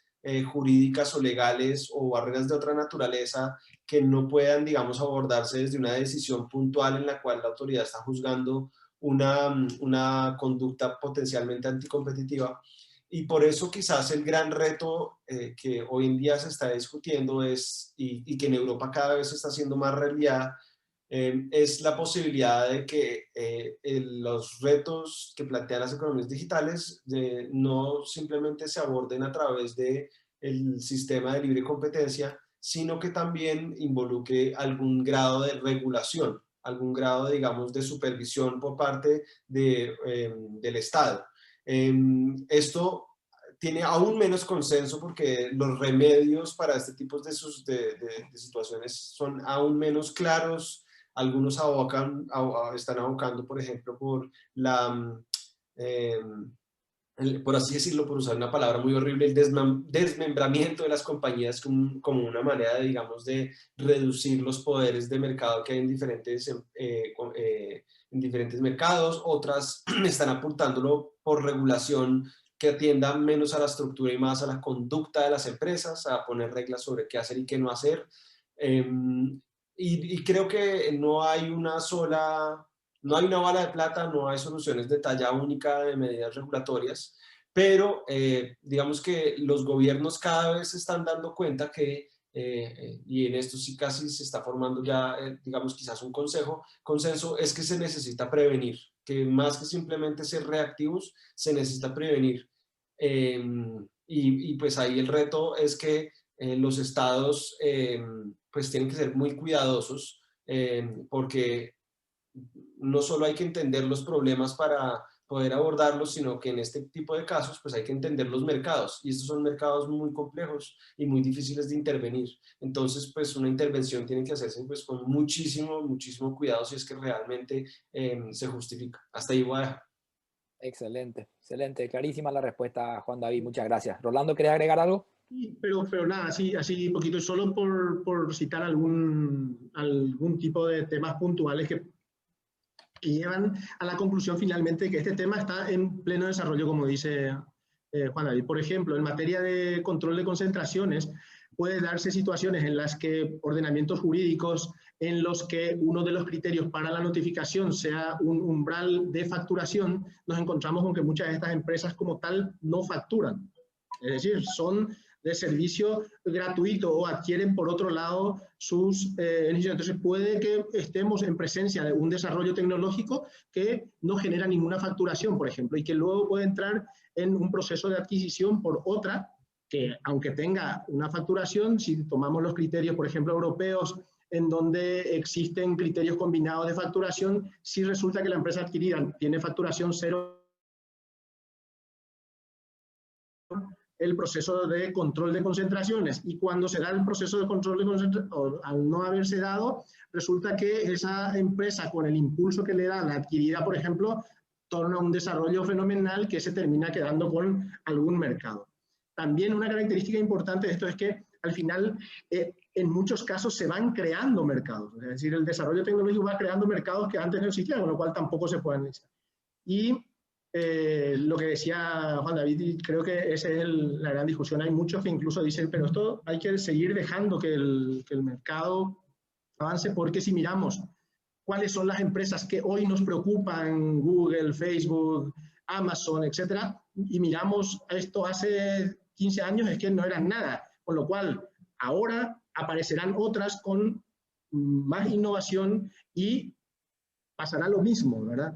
C: jurídicas o legales o barreras de otra naturaleza que no puedan, digamos, abordarse desde una decisión puntual en la cual la autoridad está juzgando una conducta potencialmente anticompetitiva. Y por eso quizás el gran reto que hoy en día se está discutiendo es, y que en Europa cada vez se está haciendo más realidad, es la posibilidad de que los retos que plantean las economías digitales no simplemente se aborden a través del sistema de libre competencia, sino que también involucre algún grado de regulación, algún grado, digamos, de supervisión por parte del Estado. Esto tiene aún menos consenso porque los remedios para este tipo de situaciones son aún menos claros. Algunos están abocando, por ejemplo, por por así decirlo, por usar una palabra muy horrible, el desmembramiento de las compañías como una manera, digamos, de reducir los poderes de mercado que hay en diferentes mercados. Otras están apuntándolo por regulación que atienda menos a la estructura y más a la conducta de las empresas, a poner reglas sobre qué hacer y qué no hacer. Y creo que no hay una bala de plata, no hay soluciones de talla única de medidas regulatorias, pero digamos que los gobiernos cada vez se están dando cuenta que, y en esto sí casi se está formando ya, digamos quizás un consenso, es que se necesita prevenir, que más que simplemente ser reactivos, se necesita prevenir. Y pues ahí el reto es que los estados pues tienen que ser muy cuidadosos porque no solo hay que entender los problemas para poder abordarlos, sino que en este tipo de casos pues hay que entender los mercados y estos son mercados muy complejos y muy difíciles de intervenir. Entonces pues una intervención tiene que hacerse pues con muchísimo, muchísimo cuidado si es que realmente se justifica. Hasta ahí voy a dejar.
B: Excelente, excelente. Clarísima la respuesta, Juan David. Muchas gracias. Rolando, ¿querés agregar algo?
E: Sí, pero nada, así poquito, solo por citar algún tipo de temas puntuales que llevan a la conclusión finalmente de que este tema está en pleno desarrollo, como dice Juan David. Por ejemplo, en materia de control de concentraciones, puede darse situaciones en las que ordenamientos jurídicos, en los que uno de los criterios para la notificación sea un umbral de facturación, nos encontramos con que muchas de estas empresas como tal no facturan. Es decir, son de servicio gratuito o adquieren por otro lado sus iniciativas. Entonces puede que estemos en presencia de un desarrollo tecnológico que no genera ninguna facturación, por ejemplo, y que luego puede entrar en un proceso de adquisición por otra que, aunque tenga una facturación, si tomamos los criterios, por ejemplo, europeos, en donde existen criterios combinados de facturación, si resulta que la empresa adquirida tiene facturación cero, el proceso de control de concentraciones, y cuando se da el proceso de control de concentraciones, al no haberse dado, resulta que esa empresa, con el impulso que le da la adquirida, por ejemplo, torna un desarrollo fenomenal que se termina quedando con algún mercado. También una característica importante de esto es que al final en muchos casos se van creando mercados, es decir, el desarrollo tecnológico va creando mercados que antes no existían, con lo cual tampoco se pueden necesitar. Y lo que decía Juan David, y creo que esa es la gran discusión. Hay muchos que incluso dicen, pero esto hay que seguir dejando que el mercado avance, porque si miramos cuáles son las empresas que hoy nos preocupan, Google, Facebook, Amazon, etcétera, y miramos esto hace 15 años, es que no eran nada, con lo cual ahora aparecerán otras con más innovación y pasará lo mismo, ¿verdad?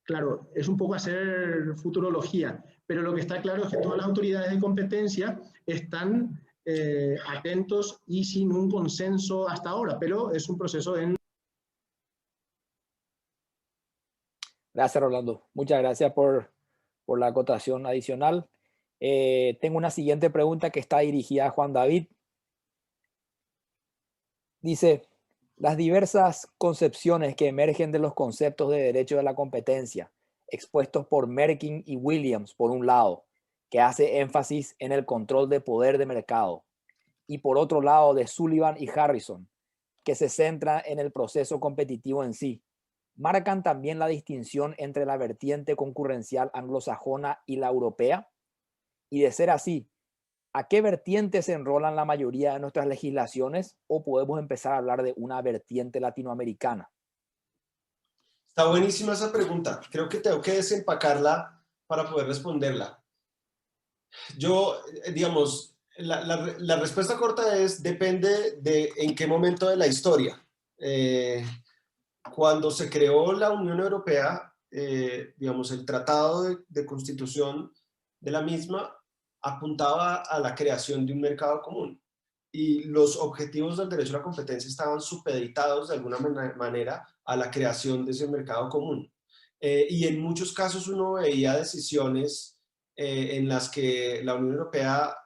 E: Claro, es un poco hacer futurología, pero lo que está claro es que todas las autoridades de competencia están atentos y sin un consenso hasta ahora, pero es un proceso en...
B: Gracias, Rolando. Muchas gracias por la acotación adicional. Tengo una siguiente pregunta que está dirigida a Juan David. Dice, las diversas concepciones que emergen de los conceptos de derecho de la competencia, expuestos por Merkin y Williams, por un lado, que hace énfasis en el control de poder de mercado, y por otro lado de Sullivan y Harrison, que se centra en el proceso competitivo en sí, marcan también la distinción entre la vertiente concurrencial anglosajona y la europea. Y de ser así, ¿a qué vertiente se enrolan la mayoría de nuestras legislaciones, o podemos empezar a hablar de una vertiente latinoamericana?
C: Está buenísima esa pregunta. Creo que tengo que desempacarla para poder responderla. Yo, digamos, la respuesta corta es depende de en qué momento de la historia. Cuando se creó la Unión Europea, digamos, el tratado de constitución de la misma apuntaba a la creación de un mercado común, y los objetivos del derecho a la competencia estaban supeditados de alguna manera a la creación de ese mercado común. Y en muchos casos uno veía decisiones en las que la Unión Europea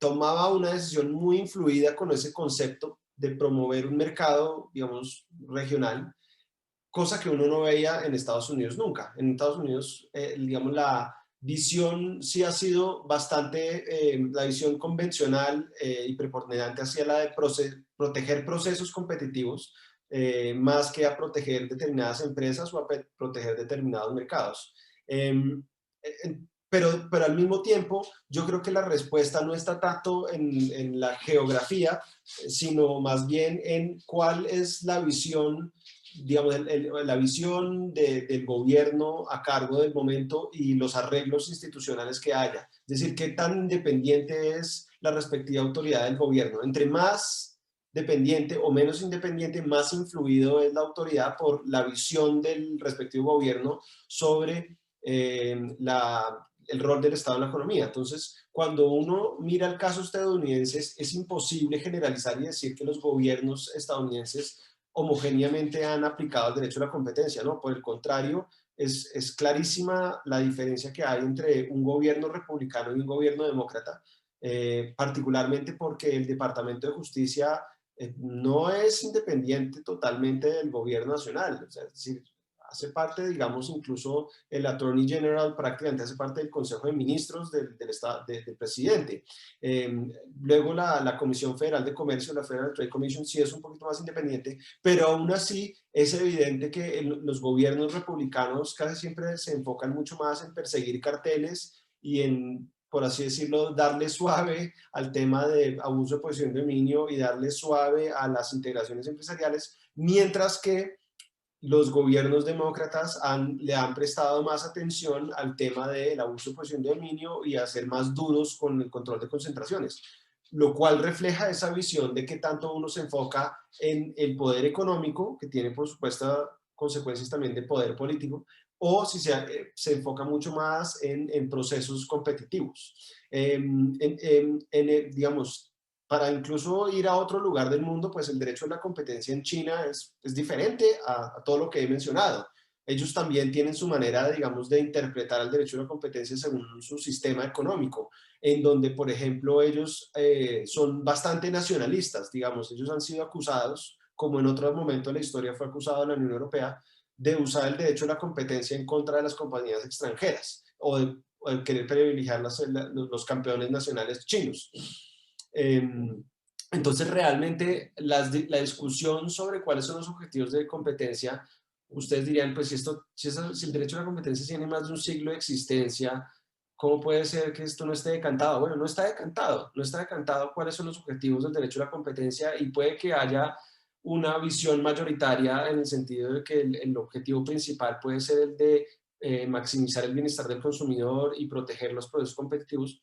C: tomaba una decisión muy influida con ese concepto de promover un mercado, digamos, regional, cosa que uno no veía en Estados Unidos nunca. En Estados Unidos, digamos, la visión sí ha sido bastante, la visión convencional y preponderante hacia la de proteger procesos competitivos, más que a proteger determinadas empresas o a proteger determinados mercados. Pero al mismo tiempo, yo creo que la respuesta no está tanto en la geografía, sino más bien en cuál es la visión, digamos, la visión del gobierno a cargo del momento y los arreglos institucionales que haya. Es decir, qué tan independiente es la respectiva autoridad del gobierno. Entre más dependiente o menos independiente, más influido es la autoridad por la visión del respectivo gobierno sobre el rol del Estado en la economía. Entonces, cuando uno mira el caso estadounidense, es imposible generalizar y decir que los gobiernos estadounidenses homogéneamente han aplicado el derecho a la competencia, ¿no? Por el contrario, es clarísima la diferencia que hay entre un gobierno republicano y un gobierno demócrata, particularmente porque el Departamento de Justicia no es independiente totalmente del gobierno nacional. O sea, es decir, hace parte, digamos, incluso el Attorney General prácticamente hace parte del Consejo de Ministros del presidente. Luego la Comisión Federal de Comercio, la Federal Trade Commission, sí es un poquito más independiente, pero aún así es evidente que los gobiernos republicanos casi siempre se enfocan mucho más en perseguir carteles y en, por así decirlo, darle suave al tema de abuso de posición de dominio y darle suave a las integraciones empresariales, mientras que los gobiernos demócratas le han prestado más atención al tema del abuso de posición de dominio y a ser más duros con el control de concentraciones, lo cual refleja esa visión de que tanto uno se enfoca en el poder económico, que tiene por supuesto consecuencias también de poder político, o si se enfoca mucho más en procesos competitivos. Digamos, para incluso ir a otro lugar del mundo, pues el derecho a la competencia en China es diferente a todo lo que he mencionado. Ellos también tienen su manera, digamos, de interpretar el derecho a la competencia según su sistema económico, en donde, por ejemplo, ellos son bastante nacionalistas, digamos, ellos han sido acusados, como en otro momento de la historia fue acusado la Unión Europea, de usar el derecho a la competencia en contra de las compañías extranjeras o de querer privilegiar los campeones nacionales chinos. Entonces, realmente la discusión sobre cuáles son los objetivos de competencia, ustedes dirían, pues si el derecho a la competencia tiene más de un siglo de existencia, ¿cómo puede ser que esto no esté decantado? Bueno, no está decantado cuáles son los objetivos del derecho a la competencia y puede que haya una visión mayoritaria en el sentido de que el objetivo principal puede ser el de maximizar el bienestar del consumidor y proteger los procesos competitivos,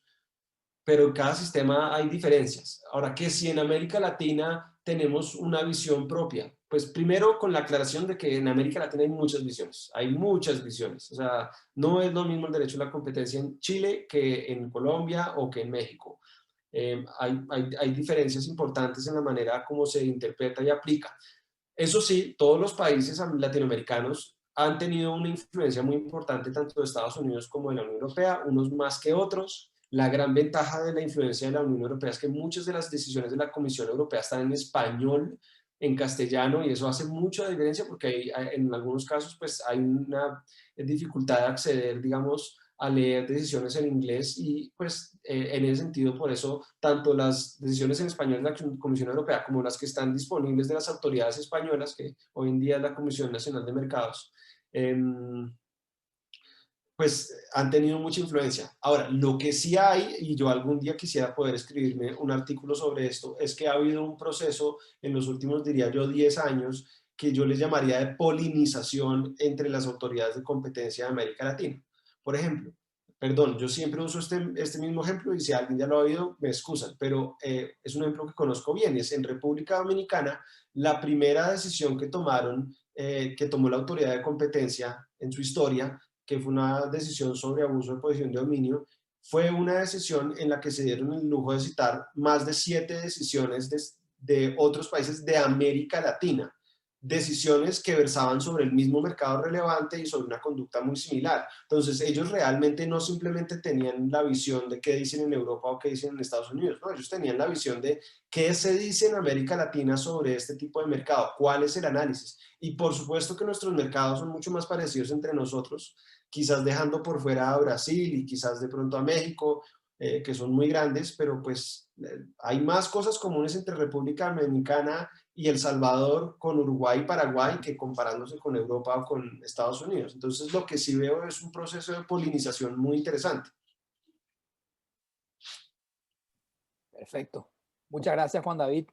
C: pero en cada sistema hay diferencias. Ahora, que si en América Latina tenemos una visión propia, pues primero con la aclaración de que en América Latina hay muchas visiones, o sea, no es lo mismo el derecho a la competencia en Chile que en Colombia o que en México. Hay diferencias importantes en la manera como se interpreta y aplica. Eso sí, todos los países latinoamericanos han tenido una influencia muy importante tanto de Estados Unidos como de la Unión Europea, unos más que otros. La gran ventaja de la influencia de la Unión Europea es que muchas de las decisiones de la Comisión Europea están en español, en castellano, y eso hace mucha diferencia porque en algunos casos pues hay una dificultad de acceder, digamos, a leer decisiones en inglés y pues en ese sentido por eso tanto las decisiones en español de la Comisión Europea como las que están disponibles de las autoridades españolas, que hoy en día es la Comisión Nacional de Mercados, pues han tenido mucha influencia. Ahora, lo que sí hay, y yo algún día quisiera poder escribirme un artículo sobre esto, es que ha habido un proceso en los últimos, diría yo, 10 años, que yo les llamaría de polinización entre las autoridades de competencia de América Latina. Por ejemplo, perdón, yo siempre uso este mismo ejemplo y si alguien ya lo ha oído, me excusan, pero es un ejemplo que conozco bien, es en República Dominicana, la primera decisión que tomaron, que tomó la autoridad de competencia en su historia, que fue una decisión sobre abuso de posición de dominio, fue una decisión en la que se dieron el lujo de citar más de 7 decisiones de otros países de América Latina, decisiones que versaban sobre el mismo mercado relevante y sobre una conducta muy similar. Entonces, ellos realmente no simplemente tenían la visión de qué dicen en Europa o qué dicen en Estados Unidos, no, ellos tenían la visión de qué se dice en América Latina sobre este tipo de mercado, cuál es el análisis. Y por supuesto que nuestros mercados son mucho más parecidos entre nosotros, quizás dejando por fuera a Brasil y quizás de pronto a México, que son muy grandes, pero pues hay más cosas comunes entre República Dominicana y El Salvador con Uruguay y Paraguay que comparándose con Europa o con Estados Unidos. Entonces lo que sí veo es un proceso de polinización muy interesante.
B: Perfecto. Muchas gracias, Juan David.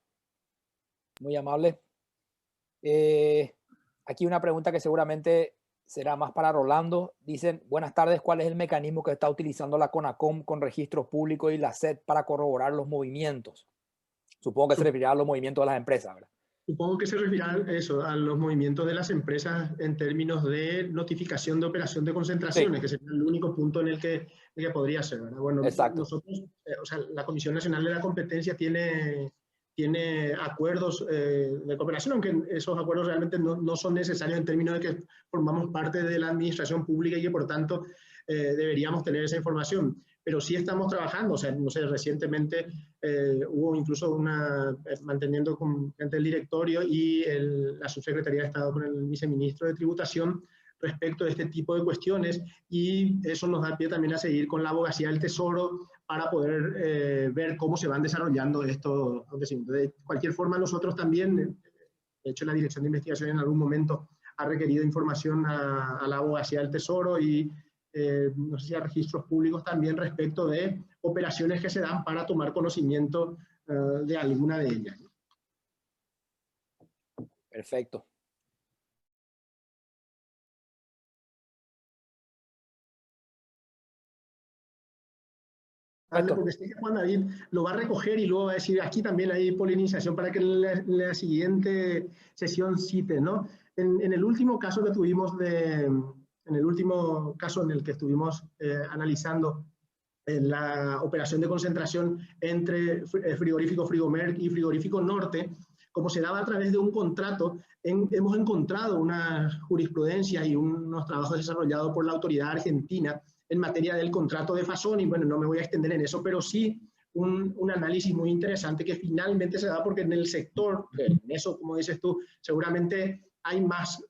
B: Muy amable. Aquí una pregunta que seguramente será más para Rolando. Dicen, buenas tardes, ¿cuál es el mecanismo que está utilizando la CONACOM con registros públicos y la SED para corroborar los movimientos? Supongo que se referirá a los movimientos de las empresas, ¿verdad?
E: Supongo que se referirá a eso, a los movimientos de las empresas en términos de notificación de operación de concentraciones, sí, que sería el único punto en el que podría ser, ¿verdad? Bueno, exacto. Nosotros, o sea, la Comisión Nacional de la Competencia tiene acuerdos de cooperación, aunque esos acuerdos realmente no son necesarios en términos de que formamos parte de la administración pública y que por tanto deberíamos tener esa información. Pero sí estamos trabajando, o sea, no sé, recientemente hubo incluso manteniendo con gente del directorio y la subsecretaría de Estado con el viceministro de Tributación, respecto de este tipo de cuestiones, y eso nos da pie también a seguir con la abogacía del Tesoro para poder ver cómo se van desarrollando estos acontecimientos. De cualquier forma, nosotros también, de hecho la Dirección de Investigación en algún momento ha requerido información a la abogacía del Tesoro y no sé si a registros públicos también respecto de operaciones que se dan para tomar conocimiento de alguna de ellas.
B: Perfecto.
E: Porque sé que Juan David lo va a recoger y luego va a decir, aquí también hay polinización para que la siguiente sesión cite, ¿no? En el último caso que tuvimos en el último caso en el que estuvimos analizando la operación de concentración entre frigorífico Frigomerc y frigorífico Norte, como se daba a través de un contrato, hemos encontrado una jurisprudencia y unos trabajos desarrollados por la autoridad argentina en materia del contrato de Fasón, y bueno, no me voy a extender en eso, pero sí un análisis muy interesante que finalmente se da porque en el sector, en eso, como dices tú, seguramente hay más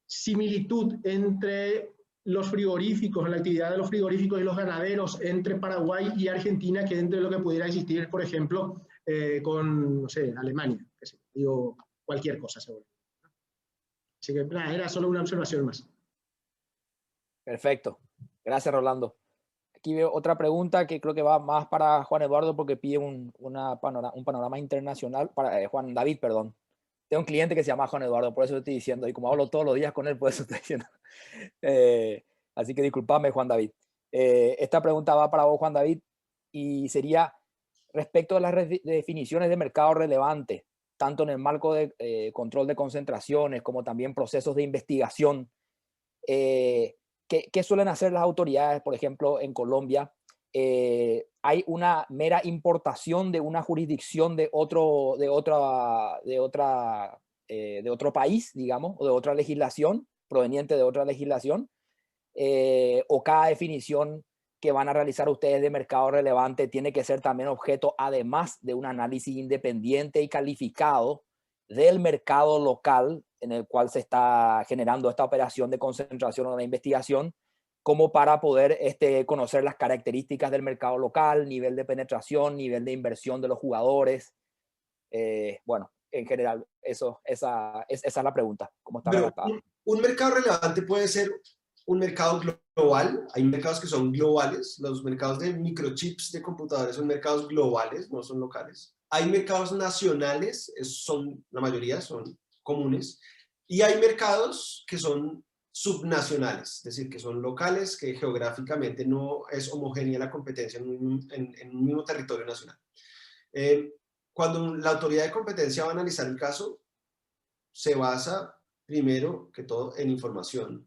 E: similitud entre los frigoríficos, la actividad de los frigoríficos y los ganaderos entre Paraguay y Argentina que entre lo que pudiera existir, por ejemplo, con, no sé, Alemania, que sé, digo cualquier cosa seguro. Así que nada, era solo una observación más.
B: Perfecto. Gracias, Rolando. Aquí veo otra pregunta que creo que va más para Juan Eduardo porque pide un panorama internacional, para Juan David, perdón. Tengo un cliente que se llama Juan Eduardo, por eso estoy diciendo, y como hablo todos los días con él, por eso estoy diciendo. Así que discúlpame, Juan David. Esta pregunta va para vos, Juan David, y sería respecto a las definiciones de mercado relevante, tanto en el marco de control de concentraciones como también procesos de investigación. ¿Qué suelen hacer las autoridades, por ejemplo, en Colombia? Hay una mera importación de una jurisdicción de otro país, digamos, o de otra legislación, proveniente de otra legislación, o cada definición que van a realizar ustedes de mercado relevante tiene que ser también objeto, además de un análisis independiente y calificado del mercado local en el cual se está generando esta operación de concentración o de investigación, como para poder conocer las características del mercado local, nivel de penetración, nivel de inversión de los jugadores. Bueno, en general, esa es la pregunta. ¿Cómo está redactada?
C: Un mercado relevante puede ser un mercado global. Hay mercados que son globales. Los mercados de microchips de computadores son mercados globales, no son locales. Hay mercados nacionales, la mayoría son comunes, y hay mercados que son subnacionales, es decir, que son locales, que geográficamente no es homogénea la competencia en un mismo territorio nacional. Cuando la autoridad de competencia va a analizar el caso, se basa primero que todo en información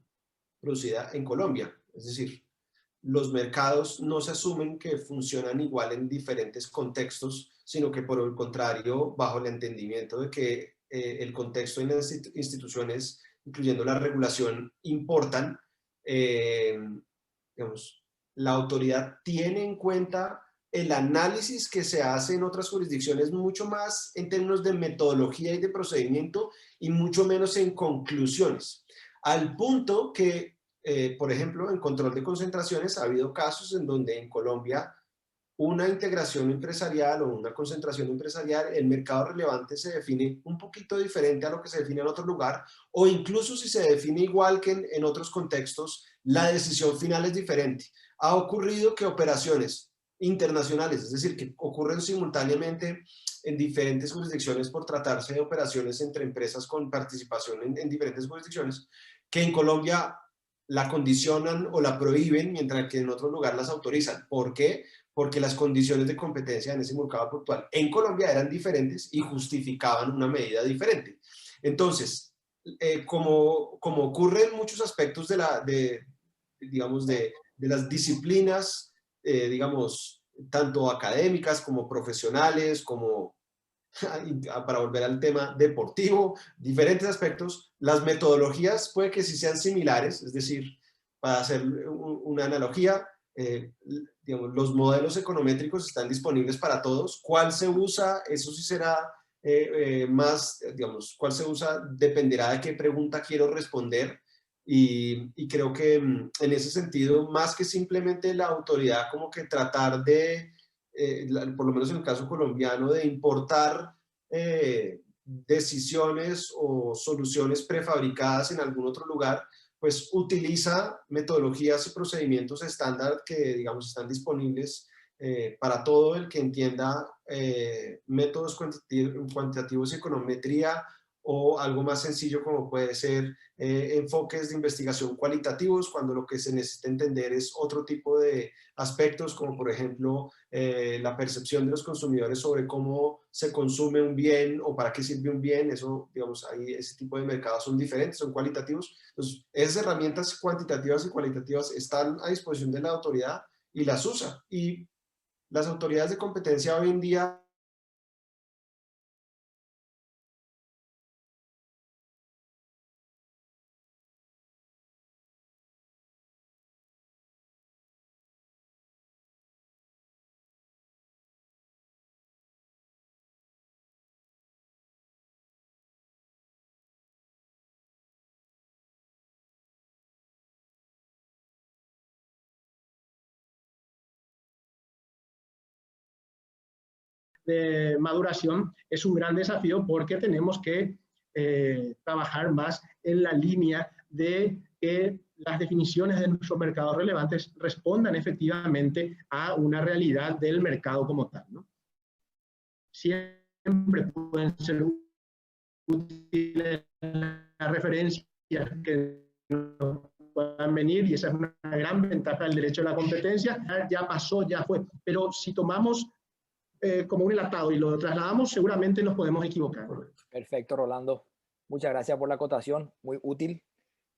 C: producida en Colombia, es decir, los mercados no se asumen que funcionan igual en diferentes contextos, sino que por el contrario, bajo el entendimiento de que el contexto en las instituciones, incluyendo la regulación, importan, digamos, la autoridad tiene en cuenta el análisis que se hace en otras jurisdicciones mucho más en términos de metodología y de procedimiento y mucho menos en conclusiones. Al punto que, por ejemplo, en control de concentraciones ha habido casos en donde en Colombia una integración empresarial o una concentración empresarial, el mercado relevante se define un poquito diferente a lo que se define en otro lugar, o incluso si se define igual que en otros contextos, la decisión final es diferente. Ha ocurrido que operaciones internacionales, es decir, que ocurren simultáneamente en diferentes jurisdicciones por tratarse de operaciones entre empresas con participación en diferentes jurisdicciones, que en Colombia la condicionan o la prohíben, mientras que en otro lugar las autorizan. ¿Por qué? Porque las condiciones de competencia en ese mercado puntual en Colombia eran diferentes y justificaban una medida diferente. Entonces, como ocurre en muchos aspectos digamos, de las disciplinas, digamos, tanto académicas como profesionales, como, para volver al tema deportivo, diferentes aspectos, las metodologías puede que sí sean similares, es decir, para hacer una analogía, digamos, los modelos econométricos están disponibles para todos. ¿Cuál se usa? Eso sí será más, digamos, cuál se usa dependerá de qué pregunta quiero responder. Y creo que en ese sentido, más que simplemente la autoridad como que tratar de, por lo menos en el caso colombiano, de importar decisiones o soluciones prefabricadas en algún otro lugar, pues utiliza metodologías y procedimientos estándar que, digamos, están disponibles para todo el que entienda métodos cuantitativos y econometría, o algo más sencillo como puede ser enfoques de investigación cualitativos, cuando lo que se necesita entender es otro tipo de aspectos, como por ejemplo la percepción de los consumidores sobre cómo se consume un bien o para qué sirve un bien. Eso, digamos, ahí ese tipo de mercados son diferentes, son cualitativos. Entonces, esas herramientas cuantitativas y cualitativas están a disposición de la autoridad y las usa. Y las autoridades de competencia hoy en día
E: de maduración es un gran desafío porque tenemos que trabajar más en la línea de que las definiciones de nuestros mercados relevantes respondan efectivamente a una realidad del mercado como tal, ¿no? Siempre pueden ser útiles las referencias que nos puedan venir, y esa es una gran ventaja del derecho a la competencia. Ya pasó, ya fue, pero si tomamos como un enlatado y lo trasladamos, seguramente nos podemos equivocar.
B: Perfecto, Rolando. Muchas gracias por la acotación, muy útil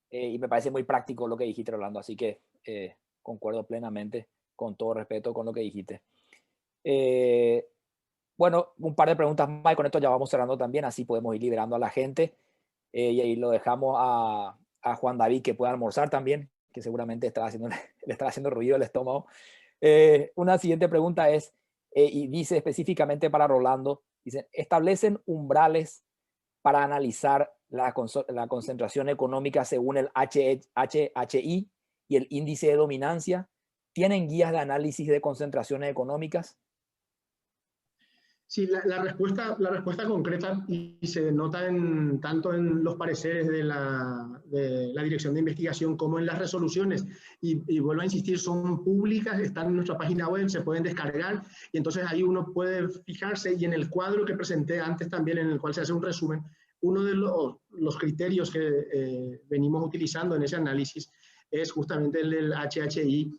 B: y me parece muy práctico lo que dijiste, Rolando, así que concuerdo plenamente, con todo respeto con lo que dijiste. Bueno, un par de preguntas más y con esto ya vamos cerrando también, así podemos ir liberando a la gente y ahí lo dejamos a Juan David que pueda almorzar también, que seguramente le está haciendo ruido el estómago. Una siguiente pregunta es, y dice específicamente para Rolando, dice, ¿establecen umbrales para analizar la concentración económica según el HHI y el índice de dominancia? ¿Tienen guías de análisis de concentraciones económicas?
E: Sí, la respuesta concreta, y se nota tanto en los pareceres de la Dirección de Investigación como en las resoluciones, y vuelvo a insistir, son públicas, están en nuestra página web, se pueden descargar, y entonces ahí uno puede fijarse, y en el cuadro que presenté antes también, en el cual se hace un resumen, uno de los criterios que venimos utilizando en ese análisis es justamente el del HHI,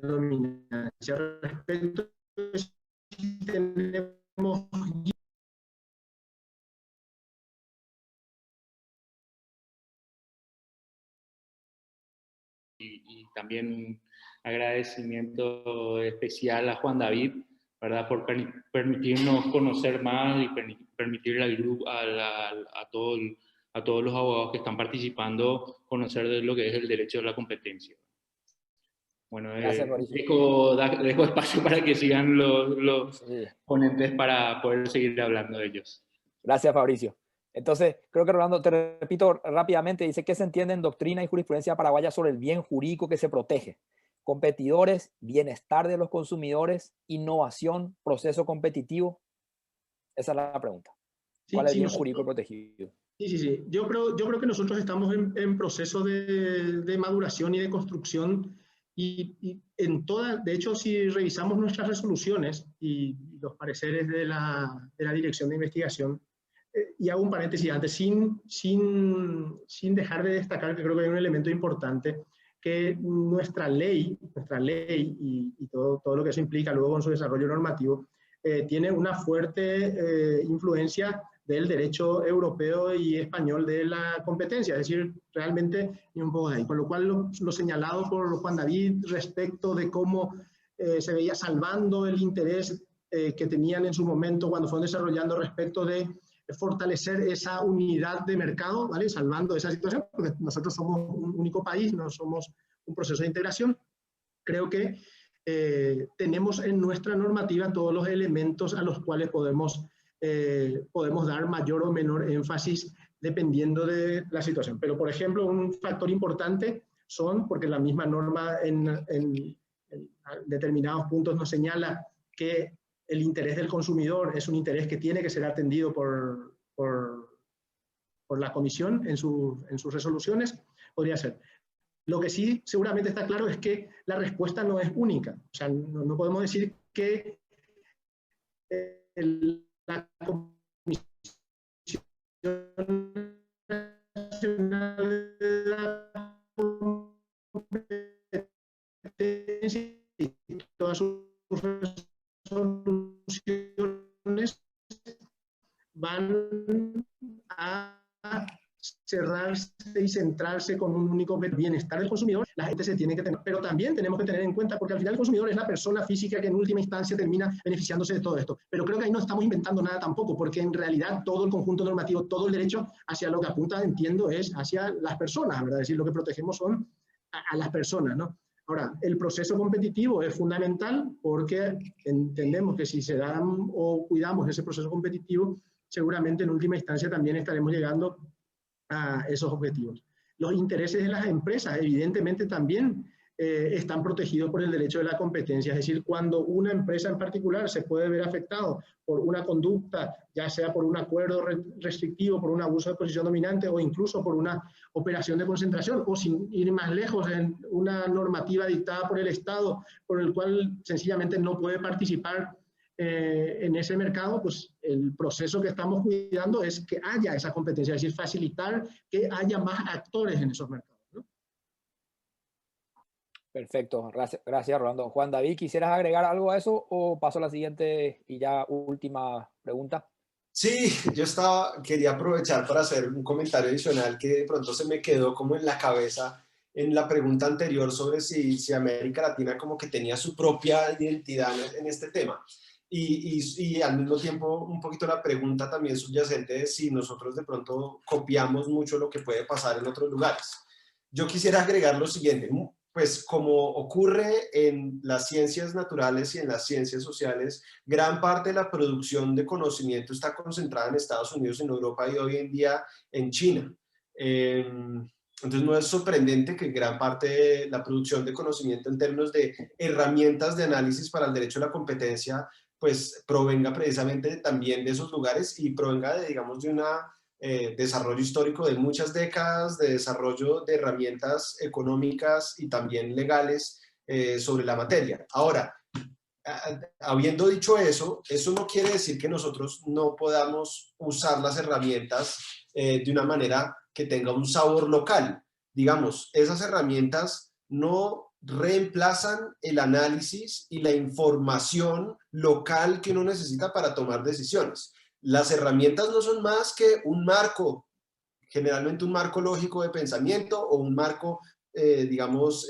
E: dominancia. Respecto a si tenemos
G: y también un agradecimiento especial a Juan David, ¿verdad? Por permitirnos conocer más y permitirle al grupo, a todos los abogados que están participando, conocer de lo que es el derecho de la competencia. Bueno, dejo espacio para que sigan los ponentes para poder seguir hablando de ellos.
B: Gracias, Fabricio. Entonces, creo que Rolando, te repito rápidamente, dice, ¿qué se entiende en doctrina y jurisprudencia paraguaya sobre el bien jurídico que se protege? Competidores, bienestar de los consumidores, innovación, proceso competitivo. Esa es la pregunta. ¿Cuál es el bien jurídico protegido?
E: Sí. Yo creo que nosotros estamos en proceso de maduración y de construcción, y en todas, de hecho, si revisamos nuestras resoluciones y los pareceres de la Dirección de Investigación, y hago un paréntesis antes, sin dejar de destacar que creo que hay un elemento importante, que nuestra ley y todo lo que eso implica luego con su desarrollo normativo, tiene una fuerte influencia del derecho europeo y español de la competencia, es decir, realmente ni un poco de ahí. Con lo cual, lo señalado por Juan David respecto de cómo se veía salvando el interés que tenían en su momento cuando fueron desarrollando respecto de fortalecer esa unidad de mercado, ¿vale? Salvando esa situación, porque nosotros somos un único país, no somos un proceso de integración. Creo que tenemos en nuestra normativa todos los elementos a los cuales podemos dar mayor o menor énfasis dependiendo de la situación. Pero, por ejemplo, un factor importante son, porque la misma norma en determinados puntos nos señala que el interés del consumidor es un interés que tiene que ser atendido por la Comisión en sus resoluciones, podría ser. Lo que sí seguramente está claro es que la respuesta no es única. O sea, no podemos decir que la Comisión Nacional de la Competencia y todas sus resoluciones van a cerrarse y centrarse con un único bienestar del consumidor. La gente se tiene que tener, pero también tenemos que tener en cuenta, porque al final el consumidor es la persona física que en última instancia termina beneficiándose de todo esto. Pero creo que ahí no estamos inventando nada tampoco, porque en realidad todo el conjunto normativo, todo el derecho hacia lo que apunta, entiendo, es hacia las personas, ¿verdad? Es decir, lo que protegemos son a las personas, ¿no? Ahora, el proceso competitivo es fundamental porque entendemos que si se dan o cuidamos ese proceso competitivo, seguramente en última instancia también estaremos llegando a esos objetivos. Los intereses de las empresas, evidentemente, también están protegidos por el derecho de la competencia. Es decir, cuando una empresa en particular se puede ver afectado por una conducta, ya sea por un acuerdo restrictivo, por un abuso de posición dominante o incluso por una operación de concentración, o sin ir más lejos, en una normativa dictada por el Estado, por el cual sencillamente no puede participar en ese mercado, pues el proceso que estamos cuidando es que haya esa competencia, es decir, facilitar que haya más actores en esos mercados, ¿no?
B: Perfecto, gracias Rolando. Juan David, ¿quisieras agregar algo a eso o paso a la siguiente y ya última pregunta?
C: Sí, quería aprovechar para hacer un comentario adicional que de pronto se me quedó como en la cabeza en la pregunta anterior sobre si América Latina como que tenía su propia identidad en este tema. Y al mismo tiempo un poquito la pregunta también subyacente de si nosotros de pronto copiamos mucho lo que puede pasar en otros lugares. Yo quisiera agregar lo siguiente, pues como ocurre en las ciencias naturales y en las ciencias sociales, gran parte de la producción de conocimiento está concentrada en Estados Unidos, en Europa y hoy en día en China. Entonces no es sorprendente que gran parte de la producción de conocimiento en términos de herramientas de análisis para el derecho a la competencia pues provenga precisamente también de esos lugares y provenga de, digamos, de un desarrollo histórico de muchas décadas, de desarrollo de herramientas económicas y también legales sobre la materia. Ahora, habiendo dicho eso, eso no quiere decir que nosotros no podamos usar las herramientas de una manera que tenga un sabor local. Digamos, esas herramientas no reemplazan el análisis y la información local que uno necesita para tomar decisiones. Las herramientas no son más que un marco, generalmente un marco lógico de pensamiento o un marco, digamos,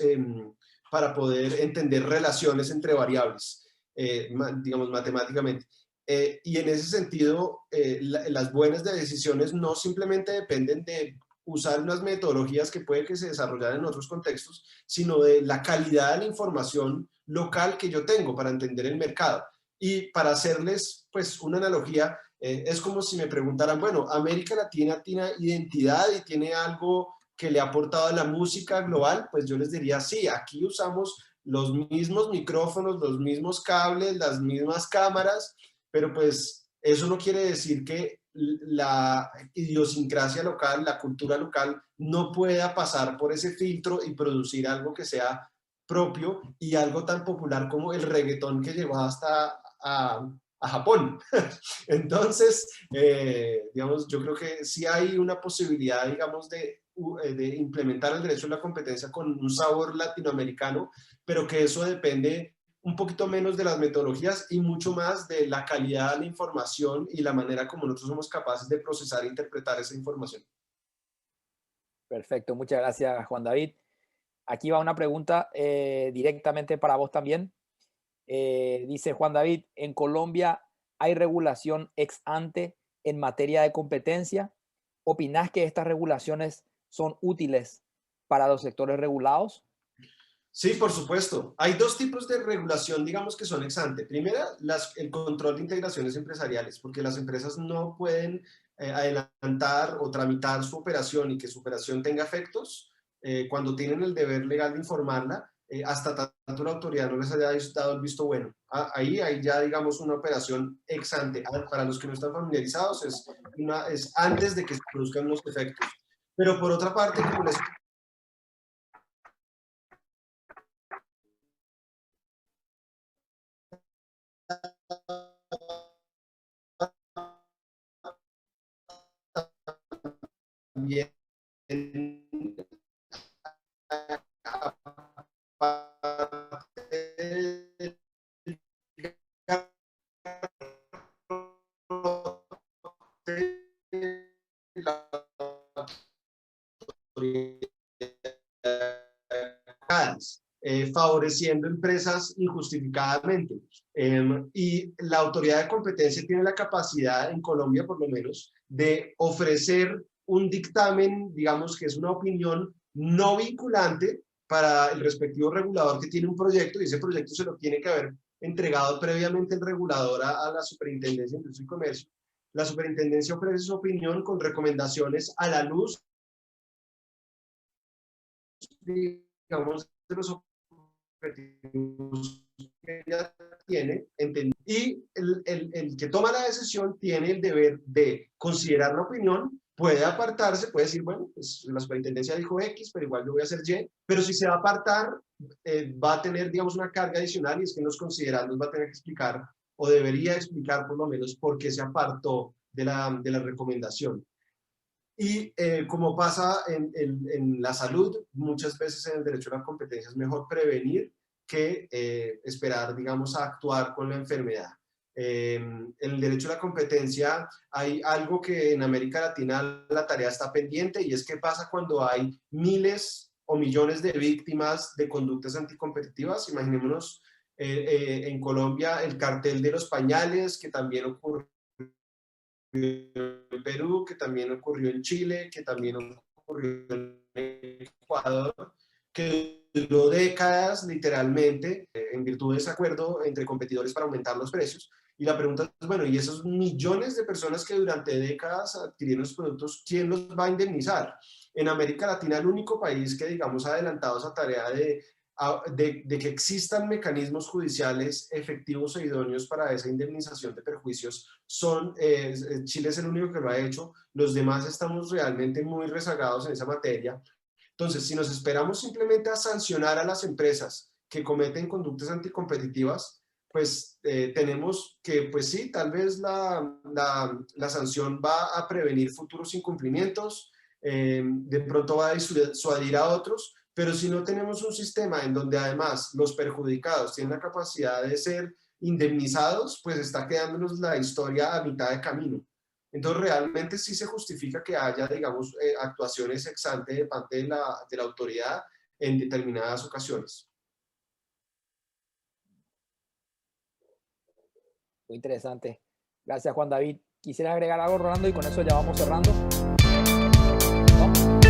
C: para poder entender relaciones entre variables, digamos, matemáticamente. Y en ese sentido, las buenas decisiones no simplemente dependen de usar unas metodologías que puede que se desarrollaran en otros contextos, sino de la calidad de la información local que yo tengo para entender el mercado. Y para hacerles, pues, una analogía, es como si me preguntaran, bueno, ¿América Latina tiene identidad y tiene algo que le ha aportado a la música global? Pues yo les diría, sí, aquí usamos los mismos micrófonos, los mismos cables, las mismas cámaras, pero pues eso no quiere decir que la idiosincrasia local, la cultura local, no pueda pasar por ese filtro y producir algo que sea propio y algo tan popular como el reggaetón que llegó hasta a Japón. Entonces, digamos, yo creo que sí hay una posibilidad, digamos, de implementar el derecho a la competencia con un sabor latinoamericano, pero que eso depende un poquito menos de las metodologías y mucho más de la calidad de la información y la manera como nosotros somos capaces de procesar e interpretar esa información.
B: Perfecto, muchas gracias, Juan David. Aquí va una pregunta directamente para vos también. Dice Juan David, ¿en Colombia hay regulación ex ante en materia de competencia? ¿Opinás que estas regulaciones son útiles para los sectores regulados?
C: Sí, por supuesto. Hay dos tipos de regulación, digamos, que son ex ante. Primera, el control de integraciones empresariales, porque las empresas no pueden adelantar o tramitar su operación y que su operación tenga efectos cuando tienen el deber legal de informarla, hasta tanto la autoridad no les haya dado el visto bueno. Ahí hay ya, digamos, una operación ex ante. Para los que no están familiarizados, es antes de que se produzcan los efectos. Pero por otra parte, como les también favoreciendo empresas injustificadamente. Y la autoridad de competencia tiene la capacidad, en Colombia por lo menos, de ofrecer un dictamen, digamos que es una opinión no vinculante para el respectivo regulador que tiene un proyecto, y ese proyecto se lo tiene que haber entregado previamente el regulador a la Superintendencia de Industria y Comercio. La Superintendencia ofrece su opinión con recomendaciones a la luz, digamos, de los objetivos que ella tiene, y el que toma la decisión tiene el deber de considerar la opinión, puede apartarse, puede decir, bueno, pues la superintendencia dijo X, pero igual yo voy a hacer Y, pero si se va a apartar, va a tener, digamos, una carga adicional, y es que en los considerandos va a tener que explicar, o debería explicar por lo menos, por qué se apartó de la recomendación. Y como pasa en la salud, muchas veces en el derecho a la competencia es mejor prevenir que esperar, digamos, a actuar con la enfermedad. En el derecho a la competencia hay algo que en América Latina la tarea está pendiente, y es qué pasa cuando hay miles o millones de víctimas de conductas anticompetitivas. Imaginémonos en Colombia el cartel de los pañales, que también ocurre en Perú, que también ocurrió en Chile, que también ocurrió en Ecuador, que duró décadas literalmente en virtud de ese acuerdo entre competidores para aumentar los precios. Y la pregunta es, bueno, ¿y esos millones de personas que durante décadas adquirieron los productos, quién los va a indemnizar? En América Latina, el único país que, digamos, ha adelantado esa tarea de que existan mecanismos judiciales efectivos e idóneos para esa indemnización de perjuicios Chile es el único que lo ha hecho. Los demás estamos realmente muy rezagados en esa materia. Entonces, si nos esperamos simplemente a sancionar a las empresas que cometen conductas anticompetitivas, pues tenemos que, pues sí, tal vez la sanción va a prevenir futuros incumplimientos, de pronto va a disuadir a otros, pero si no tenemos un sistema en donde además los perjudicados tienen la capacidad de ser indemnizados, pues está quedándonos la historia a mitad de camino. Entonces realmente sí se justifica que haya, digamos, actuaciones ex ante de parte de la autoridad en determinadas ocasiones.
B: Muy interesante. Gracias, Juan David. Quisiera agregar algo, Rolando, y con eso ya vamos cerrando. ¿No?